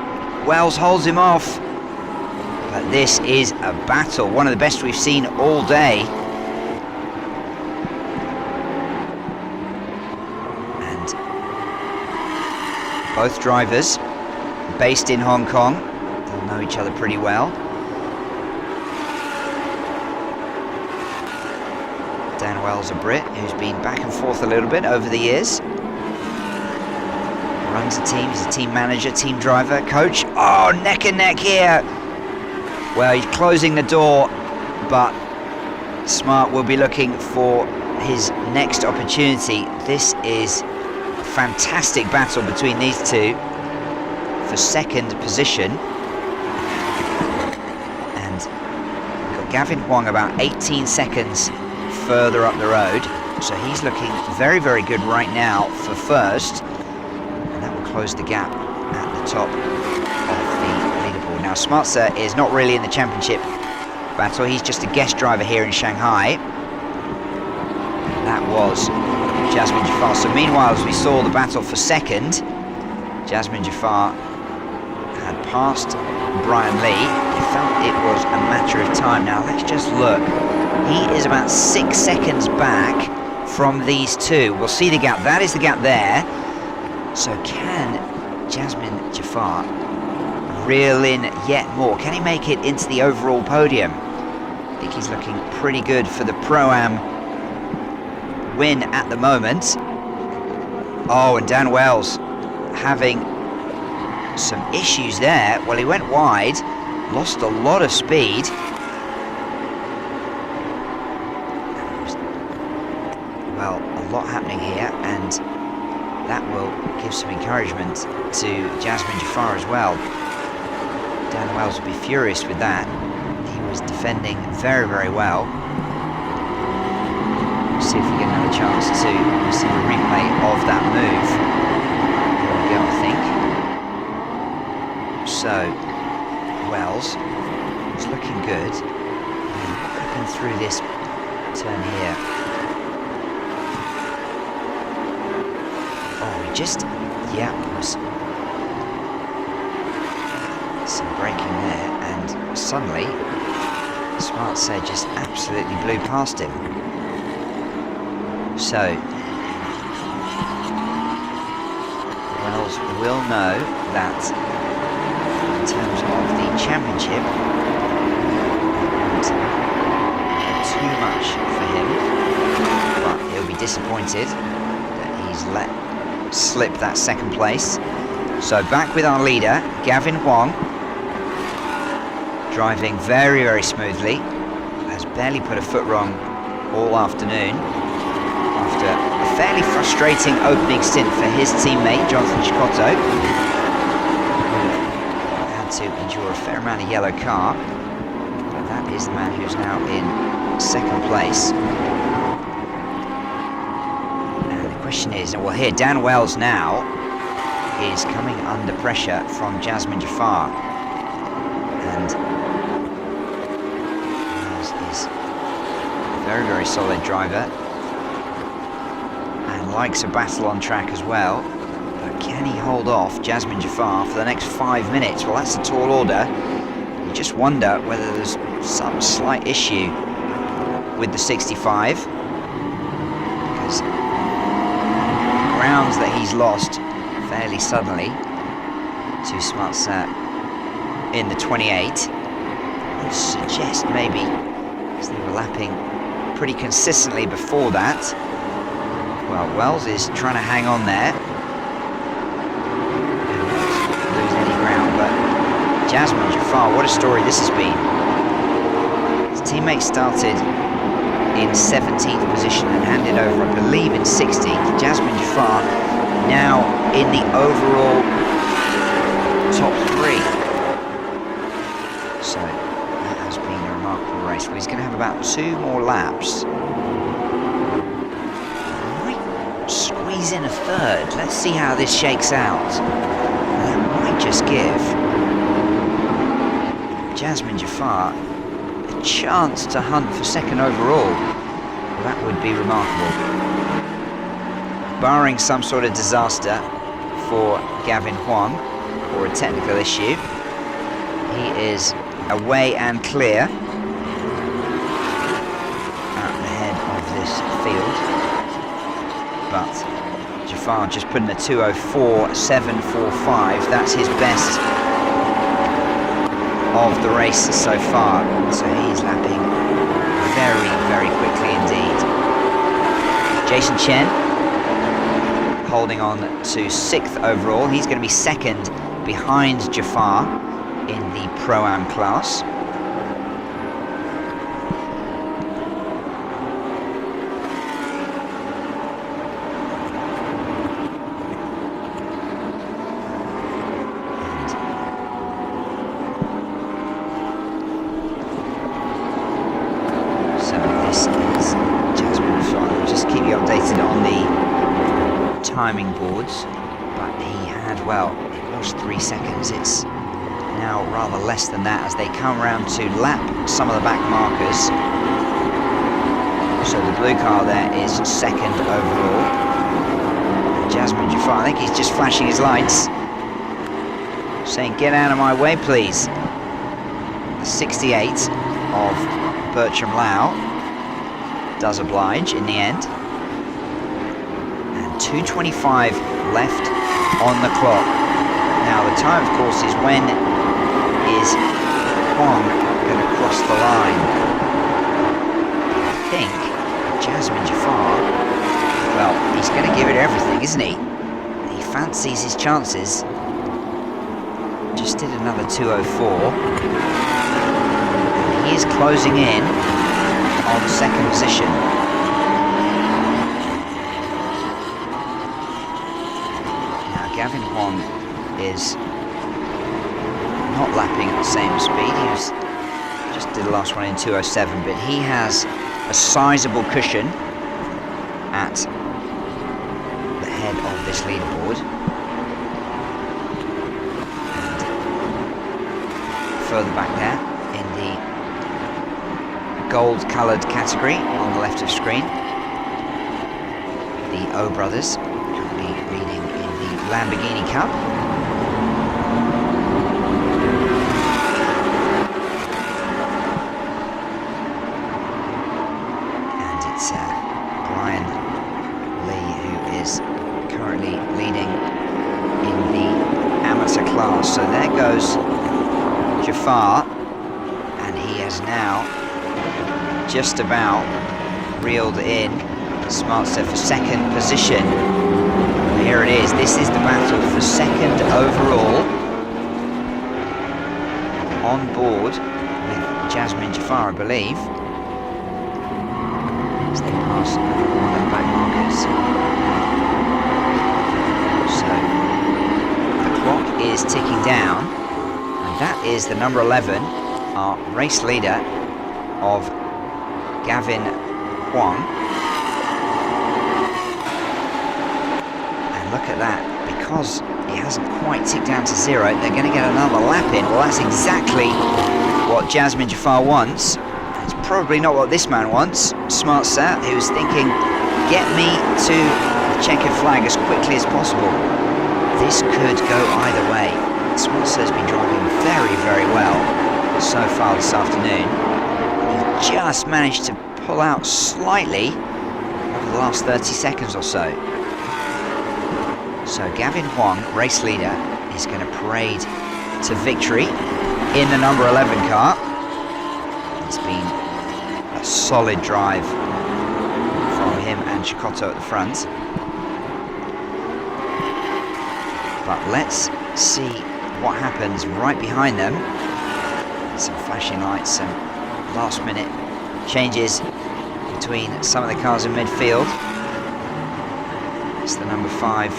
[SPEAKER 2] Wells holds him off. But this is a battle, one of the best we've seen all day. And both drivers based in Hong Kong, they'll know each other pretty well. Dan Wells, a Brit, who's been back and forth a little bit over the years. Runs a team, he's a team manager, team driver, coach. Oh, neck and neck here. Well, he's closing the door, but Smart will be looking for his next opportunity. This is a fantastic battle between these two for second position. And we've got Gavin Huang about 18 seconds further up the road. So he's looking very, very good right now for first. And that will close the gap at the top of the leaderboard. Now, Smart Sir is not really in the championship battle. He's just a guest driver here in Shanghai. That was Jasmine Jafar. So meanwhile, as we saw the battle for second, Jasmine Jafar had passed Brian Lee. He felt it was a matter of time. Now let's just look. He is about 6 seconds back from these two. We'll see the gap. That is the gap there. So can Jasmine Jafar reel in yet more? Can he make it into the overall podium? I think he's looking pretty good for the Pro-Am win at the moment. Oh, and Dan Wells having some issues there. Well, he went wide, lost a lot of speed. Well, a lot happening here, and that will give some encouragement to Jasmine Jafar as well. Dan Wells will be furious with that. He was defending very, very well. See if we get another chance to see a replay of that move. Here we go, I think. So, Wells is looking good. And what happened through this turn here? Oh, we just, yeah, was some braking there, and suddenly Smart Sir just absolutely blew past him. So, Wells will know that in terms of the championship, not too much for him, but he'll be disappointed that he's let slip that second place. So back with our leader, Gavin Huang, driving very, very smoothly, has barely put a foot wrong all afternoon. After a fairly frustrating opening stint for his teammate, Jonathan Chicotto, had to endure a fair amount of yellow car. But that is the man who's now in second place. And the question is, well here, Dan Wells now is coming under pressure from Jasmine Jafar. And Wells is a very, very solid driver. Likes a battle on track as well, but can he hold off Jasmine Jafar for the next 5 minutes? Well, that's a tall order. You just wonder whether there's some slight issue with the 65, because the grounds that he's lost fairly suddenly to Smart Sir in the 28 would suggest maybe, as they were lapping pretty consistently before that. Well, Wells is trying to hang on there. Lose any ground, but Jasmine Jafar, what a story this has been. His teammate started in 17th position and handed over, I believe, in 16th. Jasmine Jafar now in the overall top 3. So that has been a remarkable race. Well, he's going to have about 2 more laps. Squeeze in a third. Let's see how this shakes out. That might just give Jasmine Jafar a chance to hunt for second overall. Well, that would be remarkable. Barring some sort of disaster for Gavin Huang or a technical issue, he is away and clear at the head of this field. But Jafar just putting a 2:04.745. That's his best of the race so far. So he's lapping very, very quickly indeed. Jason Chen holding on to 6th overall. He's going to be second behind Jafar in the Pro-Am class. this is Jasmine Jafar. I'll just keep you updated on the timing boards, but he had, well, it was 3 seconds. It's now rather less than that as they come around to lap some of the back markers. So the blue car there is second overall. And Jasmine Jafar, I think he's just flashing his lights, saying, "Get out of my way, please." The 68 of Bertram Lau does oblige in the end. And 2:25 left on the clock. Now the time, of course, is when is Huang going to cross the line. I think Jasmine Jafar, well, he's going to give it everything, isn't he? He fancies his chances. Just did another 2:04. And he is closing in on second position. Now Gavin Huang is not lapping at the same speed. He was just did the last one in 2:07, but he has a sizable cushion at the head of this leaderboard. And further back there in the gold-coloured category on the left of screen, the O brothers currently leading in the Lamborghini Cup. Brian Lee, who is currently leading in the amateur class. So there goes Jafar, and he has now just about reeled in Smartster for second position. Here it is. This is the battle for second overall, on board with Jasmine Jafar, I believe. As they pass one of the back markers. So the clock is ticking down, and that is the number 11, our race leader of Gavin Huang. And look at that, because he hasn't quite ticked down to 0, they're going to get another lap in. Well, that's exactly what Jasmine Jafar wants. It's probably not what this man wants, Smart Sat, who's thinking, get me to the checkered flag as quickly as possible. This could go either way. Smart Sat's been driving very, very well so far this afternoon. He just managed to pull out slightly over the last 30 seconds or so. So Gavin Huang, race leader, is going to parade to victory in the number 11 car. It's been a solid drive from him and Chikoto at the front. But let's see what happens right behind them. Some flashing lights, some last minute changes between some of the cars in midfield. It's the number 5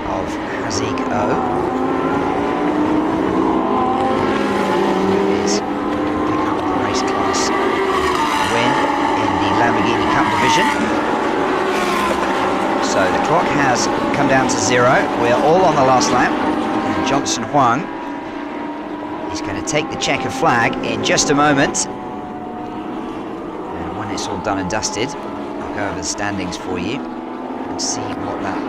[SPEAKER 2] of Haziq O. Lamborghini Cup division. So the clock has come down to 0. We're all on the last lap. And Johnson Huang is going to take the checkered flag in just a moment. And when it's all done and dusted, I'll go over the standings for you and see what that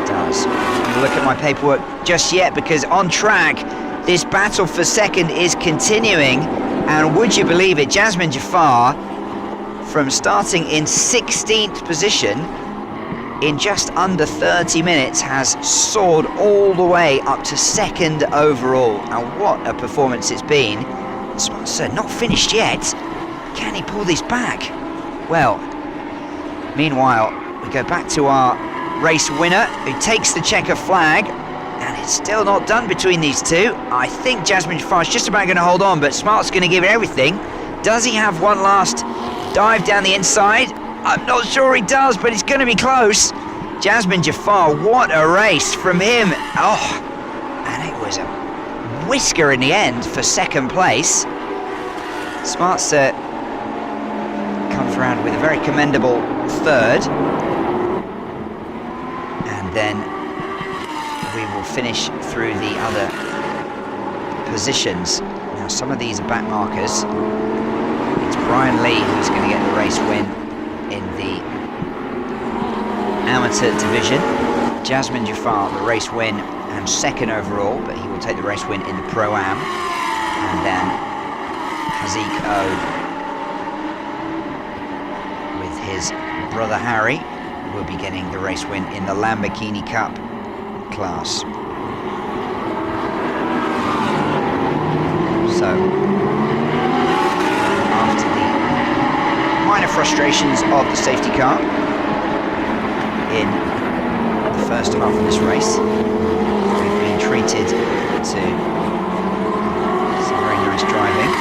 [SPEAKER 2] does. I'm going to look at my paperwork just yet, because on track, this battle for second is continuing. And would you believe it, Jasmine Jafar, from starting in 16th position in just under 30 minutes, has soared all the way up to second overall. And what a performance it's been. Sponsor not finished yet. Can he pull this back? Well, meanwhile, we go back to our race winner, who takes the checker flag, and it's still not done between these two. I think Jasmine Jafar is just about going to hold on, but Smart's going to give it everything. Does he have one last dive down the inside? I'm not sure he does, but it's going to be close. Jasmine Jafar, what a race from him. Oh, and it was a whisker in the end for second place. Smartster comes around with a very commendable third. And then we will finish through the other positions. Now some of these are back markers. It's Brian Lee who's going to get the race win in the amateur division. Jasmine Jafar, the race win and second overall, but he will take the race win in the Pro-Am. And then Haziq O with his brother Harry will be getting the race win in the Lamborghini Cup class. So, after the minor frustrations of the safety car in the first half of this race, we've been treated to some very nice driving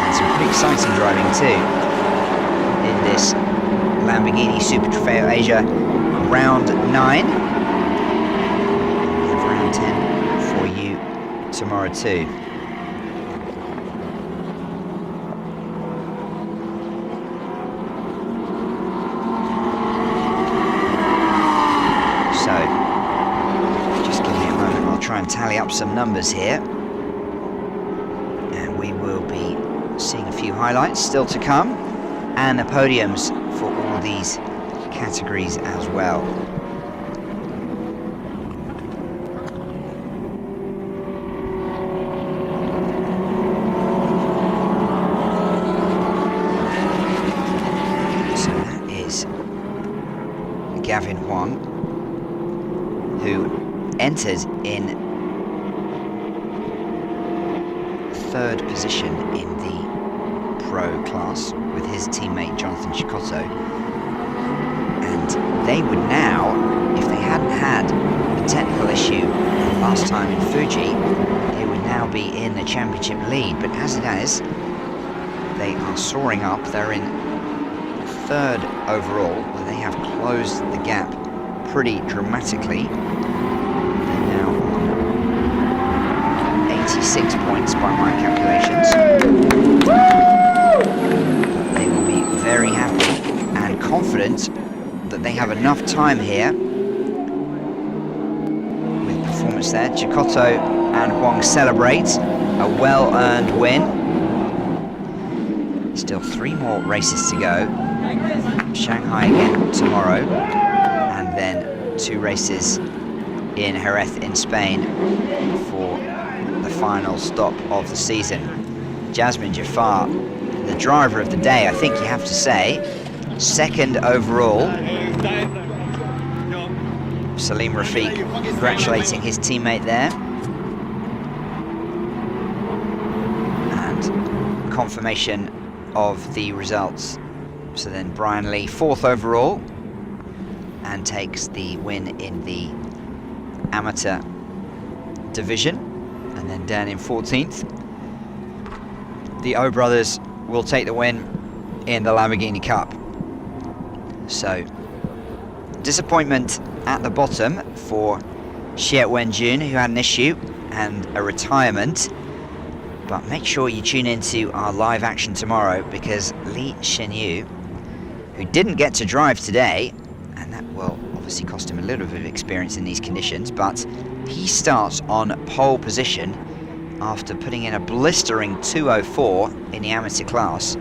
[SPEAKER 2] and some pretty exciting driving too in this Lamborghini Super Trofeo Asia round 9. We have round 10 for you tomorrow too. So, just give me a moment, I'll try and tally up some numbers here. And we will be seeing a few highlights still to come, and the podiums for all these categories as well. So that is Gavin Huang, who entered in third position in the Pro class with his teammate Jonathan Chicotto, and they would now, if they hadn't had a technical issue last time in Fuji, they would now be in the championship lead. But as it is, they are soaring up. They're in third overall, where they have closed the gap pretty dramatically. They're now on 86 points by my calculations. They will be very happy and confident that they have enough time here with performance there. Chicotto and Huang celebrate a well-earned win. Still 3 more races to go. Shanghai again tomorrow, and then 2 races in Jerez in Spain for the final stop of the season. Jasmine Jafar, the driver of the day, I think you have to say. Second overall. Salim Rafiq congratulating his teammate there. And confirmation of the results. So then Brian Lee, 4th overall, and takes the win in the amateur division. And then down in 14th, the O brothers will take the win in the Lamborghini Cup. So, disappointment at the bottom for Xiet Wenjun, who had an issue and a retirement. But make sure you tune into our live action tomorrow, because Li Shenyu, who didn't get to drive today, and that will obviously cost him a little bit of experience in these conditions, but he starts on pole position after putting in a blistering 2:04 in the amateur class.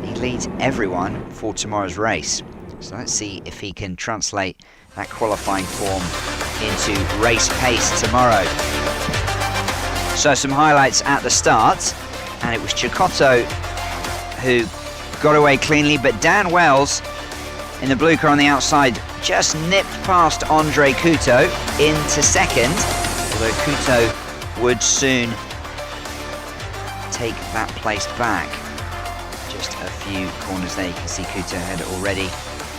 [SPEAKER 2] He leads everyone for tomorrow's race. So let's see if he can translate that qualifying form into race pace tomorrow. So some highlights at the start, and it was Chicotto who got away cleanly, but Dan Wells in the blue car on the outside just nipped past Andre Couto into second, although Couto would soon take that place back. Just a few corners there, you can see Couto had already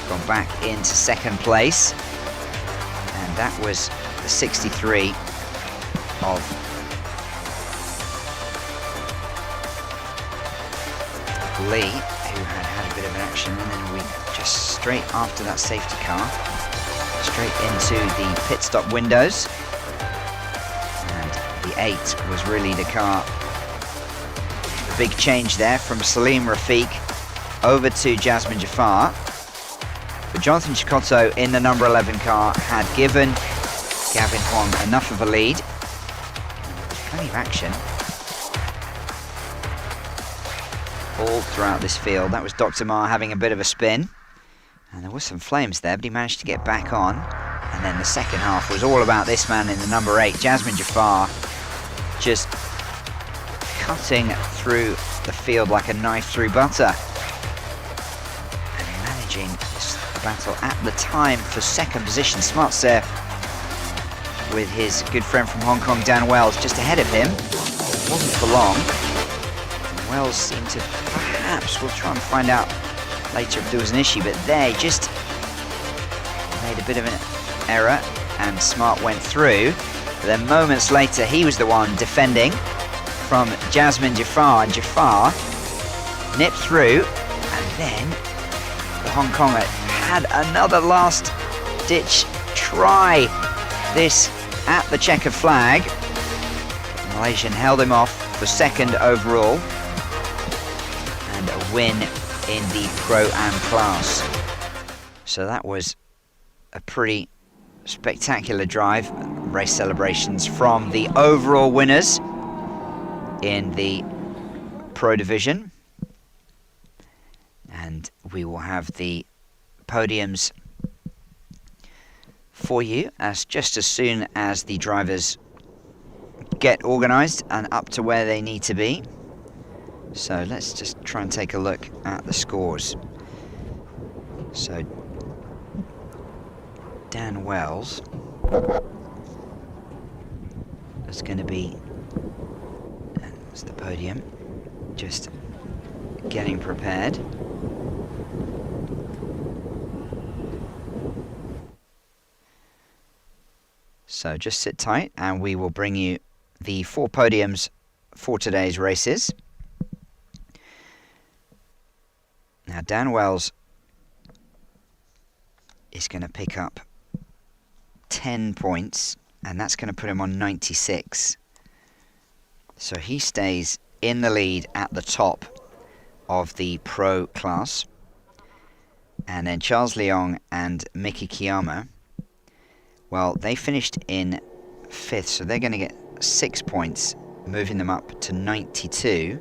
[SPEAKER 2] gone back into second place, and that was the 63 of Lee, who had a bit of an action, and then we just straight after that safety car, straight into the pit stop windows, and the the 8 was really the car. A big change there from Salim Rafiq over to Jasmine Jafar. But Jonathan Chicotto in the number 11 car had given Gavin Huang enough of a lead. Plenty of action all throughout this field. That was Dr. Ma having a bit of a spin. And there was some flames there, but he managed to get back on. And then the second half was all about this man in the number 8, Jasmine Jafar, just cutting through the field like a knife through butter. And managing this battle at the time for second position. Smart serve with his good friend from Hong Kong, Dan Wells, just ahead of him. It wasn't for long. And Wells seemed to perhaps, we'll try and find out later if there was an issue, but they just made a bit of an error and Smart went through. But then moments later he was the one defending from Jasmine Jafar, and Jafar nipped through, and then the Hong Konger had another last ditch try, this at the checkered flag. The Malaysian held him off for second overall and a win in the Pro-Am class. So that was a pretty spectacular drive. Race celebrations from the overall winners in the Pro Division. And we will have the podiums for you just as soon as the drivers get organised and up to where they need to be. So let's just try and take a look at the scores. So Dan Wells is going to be, and that's the podium, just getting prepared. So just sit tight and we will bring you the 4 podiums for today's races. Now Dan Wells is going to pick up 10 points, and that's going to put him on 96. So he stays in the lead at the top of the Pro class. And then Charles Leong and Miki Kiyama, well, they finished in 5th, so they're going to get 6 points, moving them up to 92.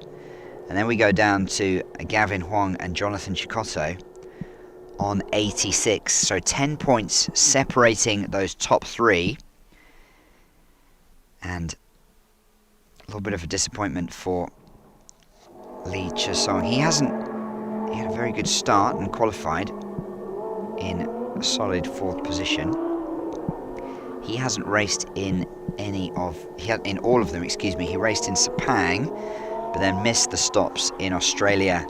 [SPEAKER 2] And then we go down to Gavin Huang and Jonathan Chicotto on 86. So 10 points separating those top 3. And a little bit of a disappointment for Lee Chesong. He had a very good start and qualified in a solid 4th position. He hasn't raced in in all of them, excuse me. He raced in Sepang, but then missed the stops in Australia,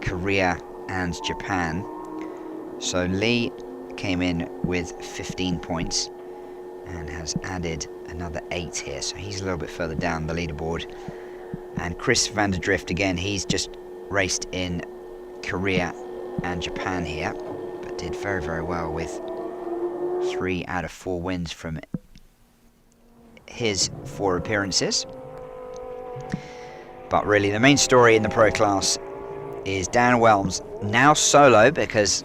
[SPEAKER 2] Korea and Japan. So Lee came in with 15 points and has added another 8 here, so he's a little bit further down the leaderboard. And Chris van der Drift, again, he's just raced in Korea and Japan here, but did very, very well with 3 out of 4 wins from his 4 appearances. But really the main story in the Pro class is Dan Wells, now solo because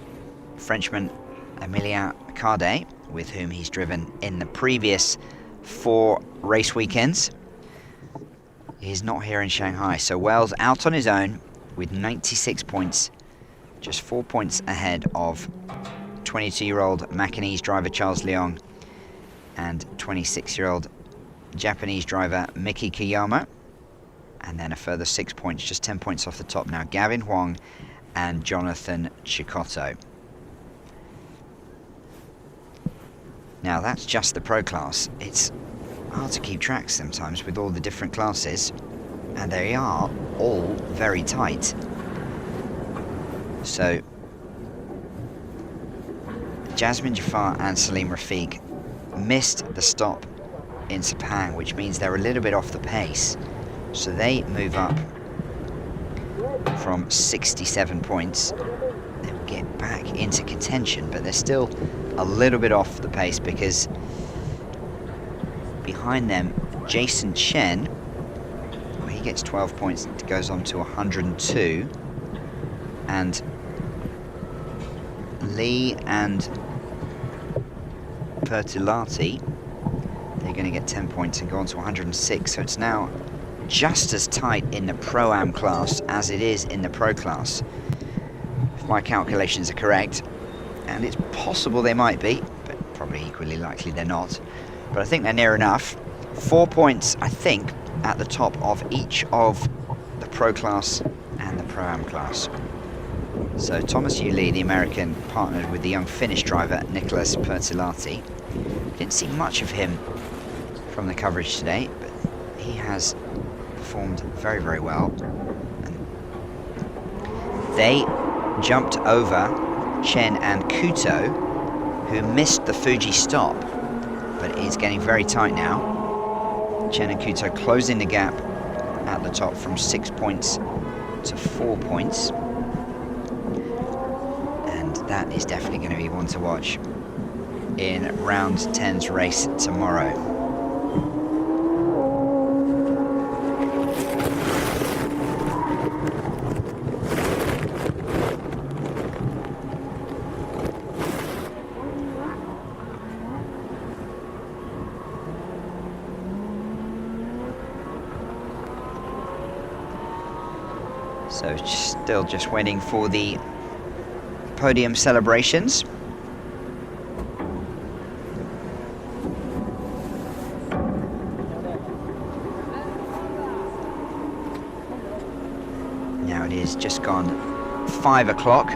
[SPEAKER 2] Frenchman Emilien Cardet, with whom he's driven in the previous 4 race weekends, is not here in Shanghai. So Wells out on his own with 96 points, just 4 points ahead of 22-year-old Macanese driver Charles Leong and 26-year-old Japanese driver Miki Kiyama. And then a further 6 points, just 10 points off the top now, Gavin Huang and Jonathan Chicotto. Now that's just the Pro class. It's hard to keep track sometimes with all the different classes, and they are all very tight. So Jasmine Jafar and Salim Rafiq missed the stop in Sepang, which means they're a little bit off the pace. So they move up from 67 points. They will get back into contention, but they're still a little bit off the pace because behind them Jason Chen, well, he gets 12 points, it goes on to 102. And Lee and Pertilati, they're going to get 10 points and go on to 106. So it's now just as tight in the Pro-Am class as it is in the Pro class, if my calculations are correct. And it's possible they might be, but probably equally likely they're not. But I think they're near enough. 4 points, I think, at the top of each of the Pro class and the Pro-Am class. So Thomas Lee, the American, partnered with the young Finnish driver Nicholas Pertilati. Didn't see much of him from the coverage today, but he has performed very, very well. And they jumped over Chen and Kuto, who missed the Fuji stop, but is getting very tight now. Chen and Kuto closing the gap at the top from 6 points to 4 points. That is definitely going to be one to watch in round 10's race tomorrow. So still just waiting for the podium celebrations. Now it is just gone 5 o'clock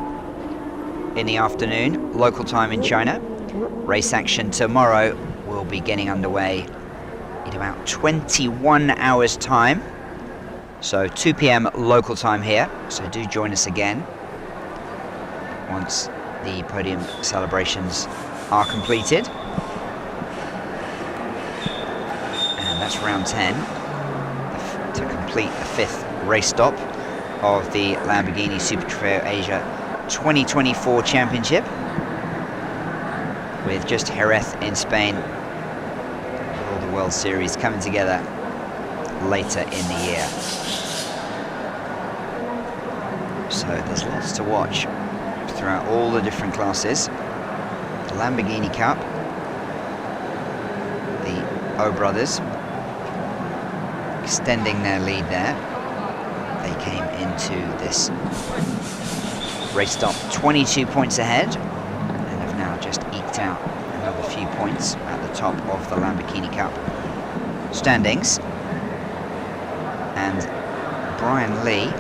[SPEAKER 2] in the afternoon, local time in China. Race action tomorrow will be getting underway in about 21 hours time. So 2 p.m. local time here, so do join us again once the podium celebrations are completed. And that's round 10 to complete the 5th race stop of the Lamborghini Super Trofeo Asia 2024 Championship, with just Jerez in Spain, with all the World Series coming together later in the year. So there's lots to watch throughout all the different classes. The Lamborghini Cup, the O brothers extending their lead there. They came into this race stop 22 points ahead and have now just eked out another few points at the top of the Lamborghini Cup standings. And Brian Lee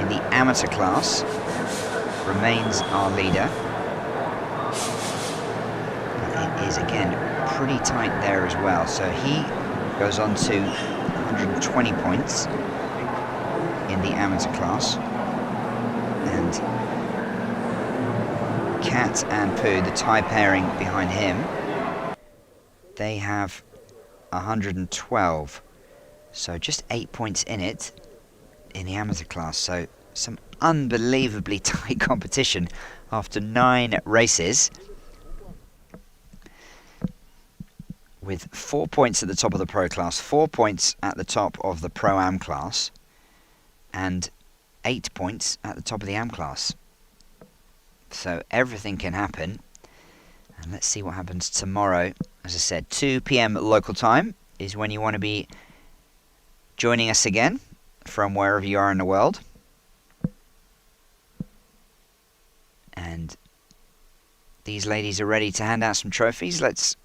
[SPEAKER 2] in the amateur class remains our leader. But it is again pretty tight there as well. So he goes on to 120 points in the amateur class. And Kat and Poo, the tie pairing behind him, they have 112. So just 8 points in it in the amateur class. So some unbelievably tight competition after 9 races, with 4 points at the top of the Pro class, 4 points at the top of the Pro-Am class, and 8 points at the top of the Am class. So everything can happen, and let's see what happens tomorrow. As I said, 2 p.m. local time is when you want to be joining us again from wherever you are in the world. And these ladies are ready to hand out some trophies. Let's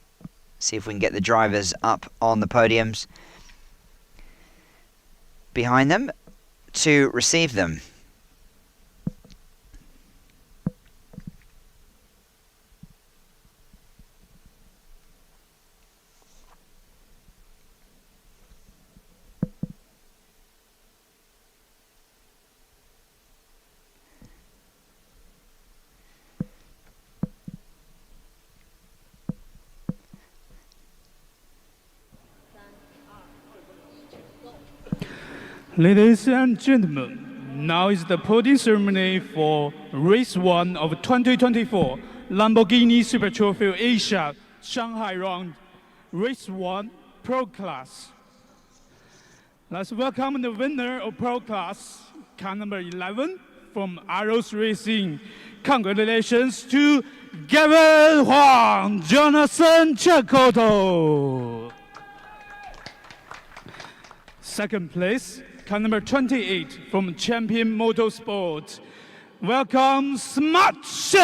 [SPEAKER 2] see if we can get the drivers up on the podiums behind them to receive them.
[SPEAKER 3] Ladies and gentlemen, now is the podium ceremony for Race 1 of 2024 Lamborghini Super Trofeo Asia Shanghai round. Race 1, Pro Class. Let's welcome the winner of Pro Class, car number 11 from Arrows Racing. Congratulations to Gavin Huang, Jonathan Chakotto. Second place, car number 28 from Champion Motorsport. Welcome, Smart Shea.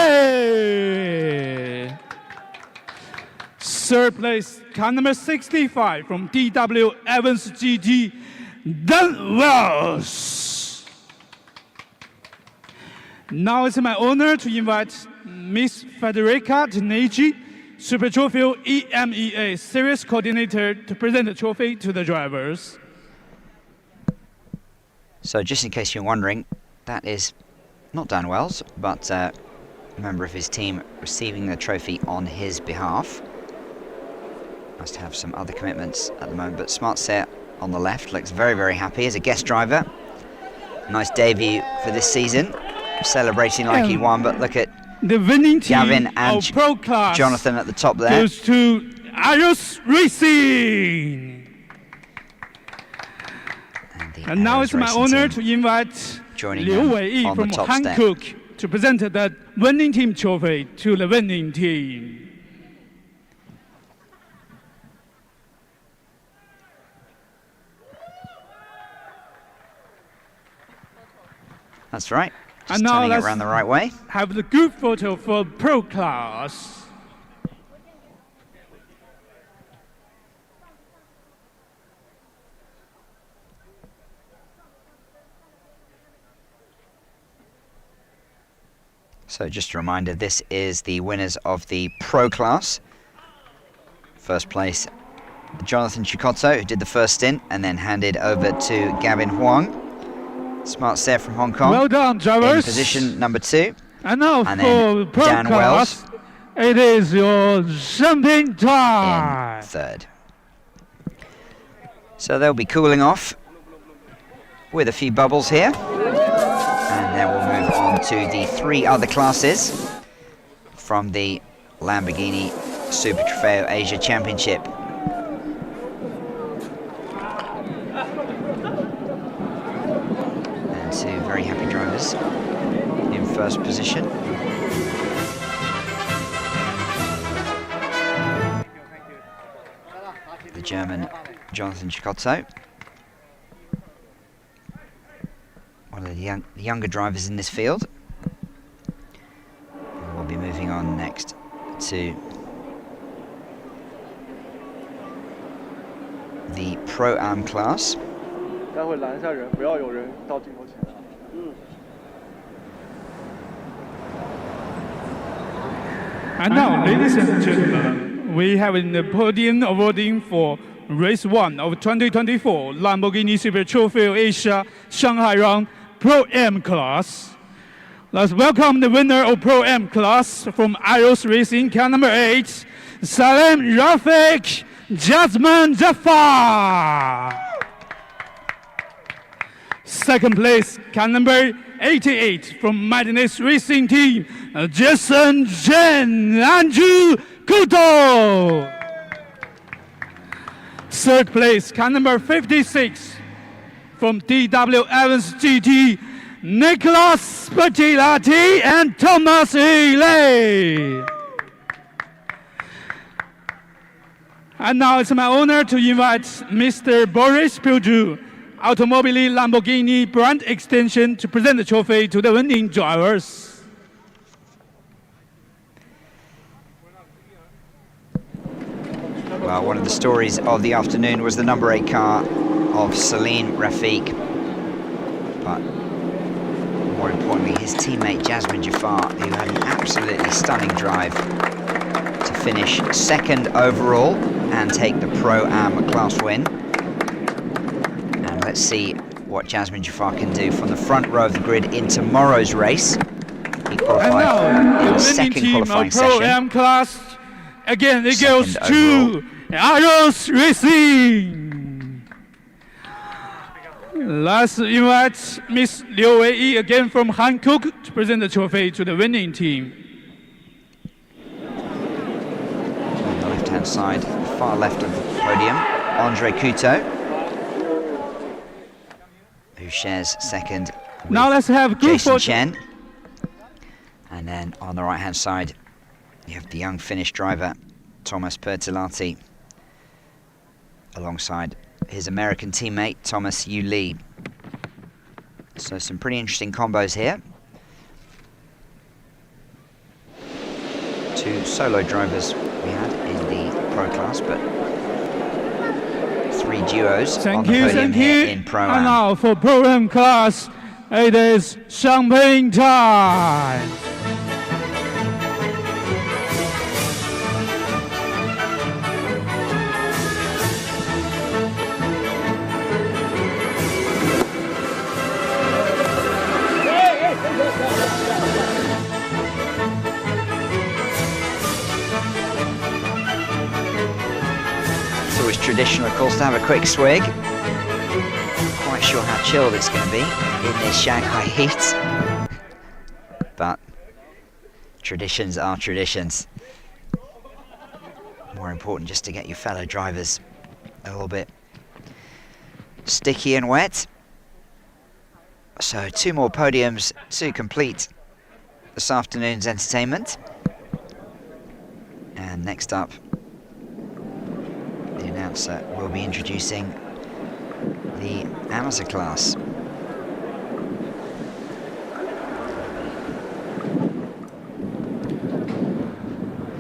[SPEAKER 3] Third place, car number 65 from DW Evans GT, Dan Welsh. Now it's my honor to invite Miss Federica Tenegi, Super Trofeo EMEA Series Coordinator, to present the trophy to the drivers.
[SPEAKER 2] So just in case you're wondering, that is not Dan Wells, but a member of his team receiving the trophy on his behalf. Must have some other commitments at the moment, but Smart Set on the left looks very, very happy as a guest driver. Nice debut for this season, celebrating like he won, but look at
[SPEAKER 3] the winning team
[SPEAKER 2] Gavin and
[SPEAKER 3] of Pro Class
[SPEAKER 2] Jonathan at the top there.
[SPEAKER 3] Goes to Arrows Racing. And now it's my honor to invite Liu Weiyi from Hankook to present the winning team trophy to the winning team.
[SPEAKER 2] That's right. Just
[SPEAKER 3] and now
[SPEAKER 2] turning it
[SPEAKER 3] let's
[SPEAKER 2] around the right way.
[SPEAKER 3] Have the group photo for Pro Class.
[SPEAKER 2] So just a reminder, this is the winners of the Pro Class. First place, Jonathan Chikotto, who did the first stint and then handed over to Gavin Huang. Smart Set from Hong Kong.
[SPEAKER 3] Well done, drivers.
[SPEAKER 2] In position number 2.
[SPEAKER 3] And now
[SPEAKER 2] and
[SPEAKER 3] for Pro
[SPEAKER 2] Dan
[SPEAKER 3] Class,
[SPEAKER 2] Wells,
[SPEAKER 3] it is your champagne time.
[SPEAKER 2] in third. So they'll be cooling off with a few bubbles here. And then we'll move on to the 3 other classes from the Lamborghini Super Trofeo Asia Championship. And 2 very happy drivers in first position. The German Jonathan Chikotto. One of the younger drivers in this field. And we'll be moving on next to the Pro-Am class.
[SPEAKER 3] And now, ladies and gentlemen, we have in the podium awarding for Race 1 of 2024 Lamborghini Super Trofeo Asia Shanghai Round Pro-Am class. Let's welcome the winner of Pro-Am class from Arrows Racing, car number 8, Salem Rafik Jasmine Jafar. Second place, car number 88 from Madness Racing Team, Jason Chen Andrew Kuto. Third place, car number 56 from DW Evans GT, Nicholas Spatilati and Thomas Ely. And now it's my honor to invite Mr. Boris Pilju, Automobili Lamborghini brand extension, to present the trophy to the winning drivers.
[SPEAKER 2] Well, one of the stories of the afternoon was the number 8 car of Salim Rafiq, but more importantly his teammate Jasmine Jafar, who had an absolutely stunning drive to finish second overall and take the Pro-Am class win. And let's see what Jasmine Jafar can do from the front row of the grid in tomorrow's race. He qualified in the second qualifying session.
[SPEAKER 3] Pro-Am class, again it goes
[SPEAKER 2] Second
[SPEAKER 3] to Arrows Racing. Let's invite Miss Liu Weiyi again from Hankook to present the trophy to the winning team.
[SPEAKER 2] On the left-hand side, far left of the podium, Andre Couto, who shares second with
[SPEAKER 3] Now let's have group
[SPEAKER 2] Jason
[SPEAKER 3] photo.
[SPEAKER 2] Chen. And then on the right-hand side, you have the young Finnish driver, Thomas Pertilahti, alongside his American teammate, Thomas Yu Lee. So some pretty interesting combos here. Two solo drivers we had in the pro class, but three duos on the podium here in
[SPEAKER 3] And
[SPEAKER 2] Pro-Am.
[SPEAKER 3] now for Pro-Am class, it is champagne time.
[SPEAKER 2] It's always traditional, of course, to have a quick swig. Quite sure how chilled it's going to be in this Shanghai heat, but traditions are traditions. More important just to get your fellow drivers a little bit sticky and wet. So 2 more podiums to complete this afternoon's entertainment. And next up, the announcer will be introducing the amateur class.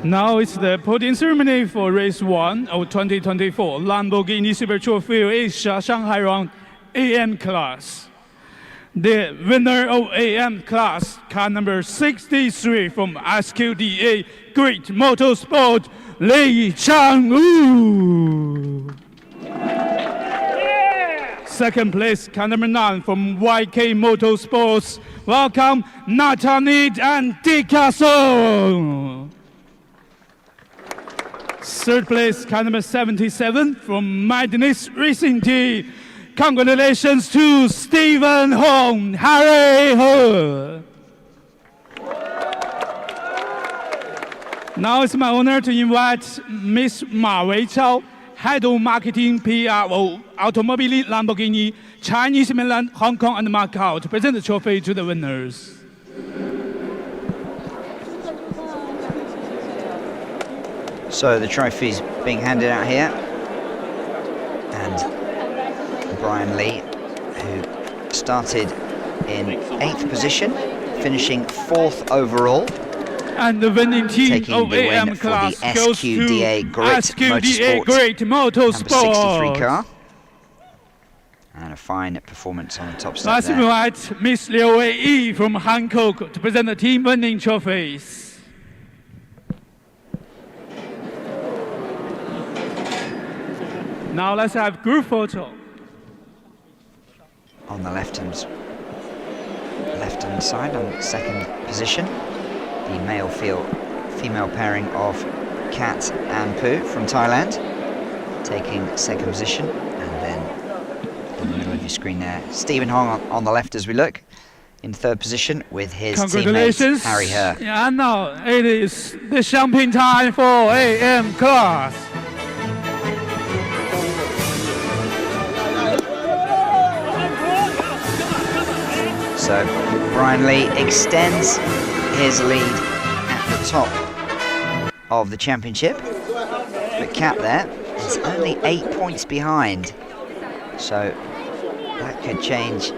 [SPEAKER 3] Now it's the podium ceremony for race 1 of 2024 Lamborghini Super Trofeo Asia Shanghai Round AM class. The winner of AM class, car number 63 from SQDA Great Motorsport, Lei Chang-woo. Second place, car number 9 from YK Motorsports. Welcome, Natanid and Picasso. Third place, car number 77 from Madness Racing Team. Congratulations to Stephen Hong, Harry He. Now it's my honor to invite Miss Ma Weichao, Head of Marketing PRO, Automobile Lamborghini, Chinese Mainland, Hong Kong and Macau, to present the trophy to the winners.
[SPEAKER 2] So the trophy's being handed out here, and Brian Lee, who started in 8th position, finishing 4th overall,
[SPEAKER 3] And the winning team
[SPEAKER 2] taking
[SPEAKER 3] of
[SPEAKER 2] the
[SPEAKER 3] AM
[SPEAKER 2] win for the
[SPEAKER 3] class goes to
[SPEAKER 2] SQDA
[SPEAKER 3] SQDA Great
[SPEAKER 2] number 63
[SPEAKER 3] Motorsport.
[SPEAKER 2] car. And a fine performance on the top step
[SPEAKER 3] Let's
[SPEAKER 2] there.
[SPEAKER 3] invite Miss Liu Wei from Hankook to present the team winning trophies. Now let's have group photo.
[SPEAKER 2] On the left-hand side, on second position, the male-female pairing of Kat and Poo from Thailand, taking second position, and then in the middle of your screen there, Stephen Hong on the left as we look, in third position with his teammate
[SPEAKER 3] Congratulations.
[SPEAKER 2] Harry He.
[SPEAKER 3] Yeah, and now it is the champagne time for AM class.
[SPEAKER 2] So Brian Lee extends his lead at the top of the championship, but Kat there is only 8 points behind, so that could change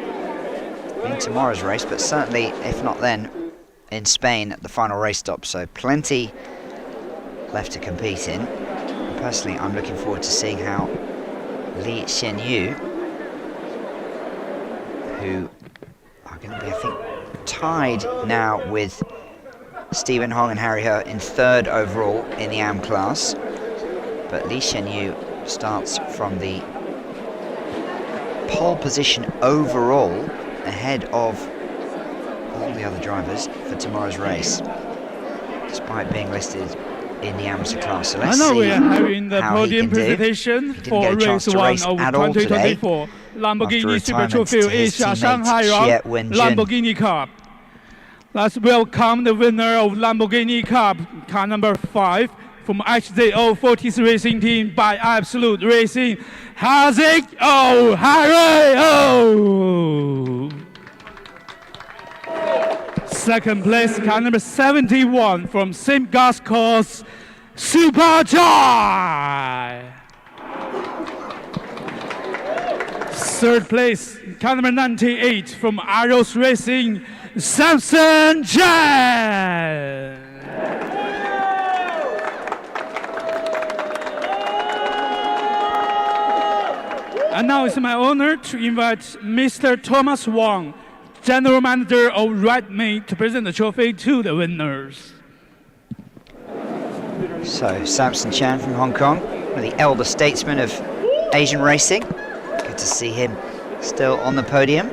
[SPEAKER 2] in tomorrow's race, but certainly, if not then, in Spain at the final race stop. So plenty left to compete in. Personally, I'm looking forward to seeing how Li Xianyu, who are going to be, I think, tied now with Stephen Hong and Harry He in third overall in the AM class. But Li Xianyu starts from the pole position overall, ahead of all the other drivers for tomorrow's race, despite being listed in the amateur class. So let's
[SPEAKER 3] I know
[SPEAKER 2] see
[SPEAKER 3] we are having the
[SPEAKER 2] how he
[SPEAKER 3] podium
[SPEAKER 2] can do.
[SPEAKER 3] presentation
[SPEAKER 2] He didn't
[SPEAKER 3] for
[SPEAKER 2] get a chance
[SPEAKER 3] race
[SPEAKER 2] to
[SPEAKER 3] 1
[SPEAKER 2] race
[SPEAKER 3] of
[SPEAKER 2] at all today
[SPEAKER 3] 2024
[SPEAKER 2] after
[SPEAKER 3] Lamborghini Super
[SPEAKER 2] retirement
[SPEAKER 3] Trofeo
[SPEAKER 2] to his
[SPEAKER 3] Asia
[SPEAKER 2] teammate
[SPEAKER 3] Shanghai
[SPEAKER 2] Xie
[SPEAKER 3] Round
[SPEAKER 2] Wenjun.
[SPEAKER 3] Lamborghini Cup. Let's welcome the winner of Lamborghini Cup, car number 5, from HZO 43 Racing Team by Absolute Racing, Hazik O'Hare. Second place, car number 71 from St. Gas Course, Super Joy. Third place, car number 98 from Arrows Racing, Samson Jan. And now it's my honor to invite Mr. Thomas Wang, General Manager of Red Meat, to present the trophy to the winners.
[SPEAKER 2] So, Samson Chan from Hong Kong, one of the elder statesmen of Asian racing. Good to see him still on the podium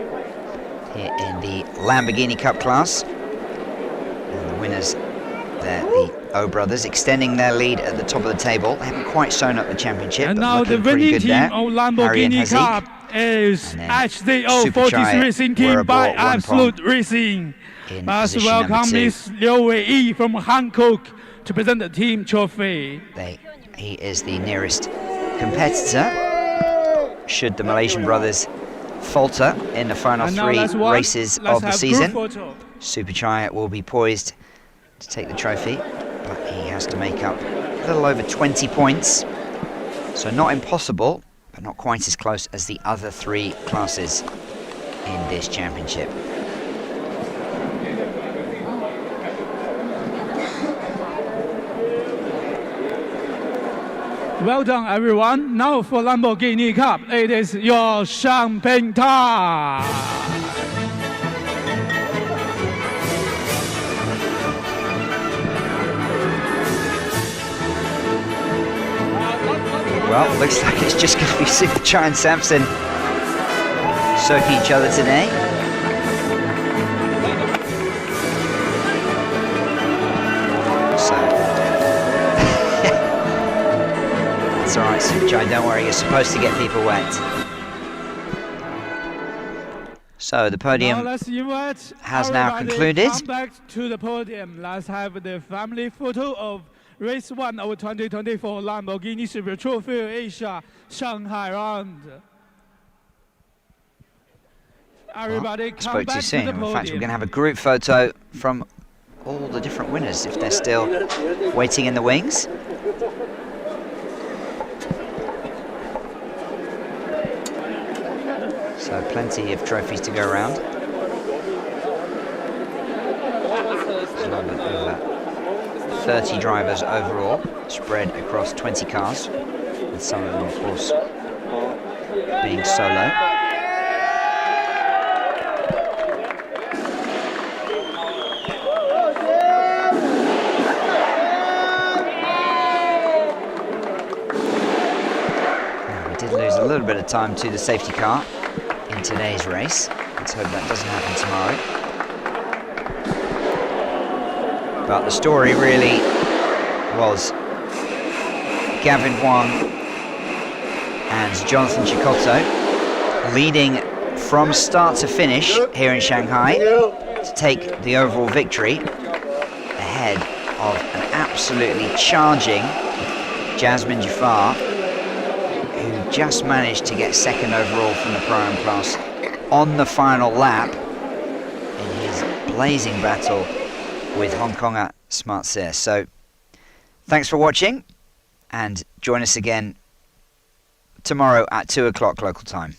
[SPEAKER 2] here in the Lamborghini Cup class. And the winners there, the O brothers, extending their lead at the top of the table. They haven't quite sewn up the championship,
[SPEAKER 3] And
[SPEAKER 2] but
[SPEAKER 3] now the
[SPEAKER 2] looking pretty
[SPEAKER 3] winning
[SPEAKER 2] good
[SPEAKER 3] team
[SPEAKER 2] there.
[SPEAKER 3] of Lamborghini Cup is HZO 43 Racing Team by Absolute Racing. Let's welcome Miss Liu Wei-yi from Hankook to present the team trophy.
[SPEAKER 2] He is the nearest competitor, should the Malaysian brothers falter in the final three races of the season. Super Chai will be poised to take the trophy, but he has to make up a little over 20 points. So not impossible, but not quite as close as the other three classes in this championship.
[SPEAKER 3] Well done, everyone. Now for Lamborghini Cup, it is your champagne time.
[SPEAKER 2] Well, looks like it's just going to be Super Chai and Samson circling each other today. So, it's all right, Super Chai, don't worry, you're supposed to get people wet. So the podium has now concluded.
[SPEAKER 3] Come back to the podium. Let's have the family photo of Race 1 of 2024 Lamborghini Super Trofeo Asia Shanghai round. Everybody come
[SPEAKER 2] spoke
[SPEAKER 3] back
[SPEAKER 2] too soon.
[SPEAKER 3] to the podium.
[SPEAKER 2] In fact, we're going to have a group photo from all the different winners if they're still waiting in the wings. So plenty of trophies to go around. Over 30 drivers overall, spread across 20 cars, with some of them, of course, being solo. Now, we did lose a little bit of time to the safety car in today's race. Let's hope that doesn't happen tomorrow. But the story really was Gavin Huang and Jonathan Chicotto leading from start to finish here in Shanghai to take the overall victory ahead of an absolutely charging Jasmine Jafar, who just managed to get second overall from the Pro-Am class on the final lap in his blazing battle with Hong Konger Smart Sear. So thanks for watching, and join us again tomorrow at 2 o'clock local time.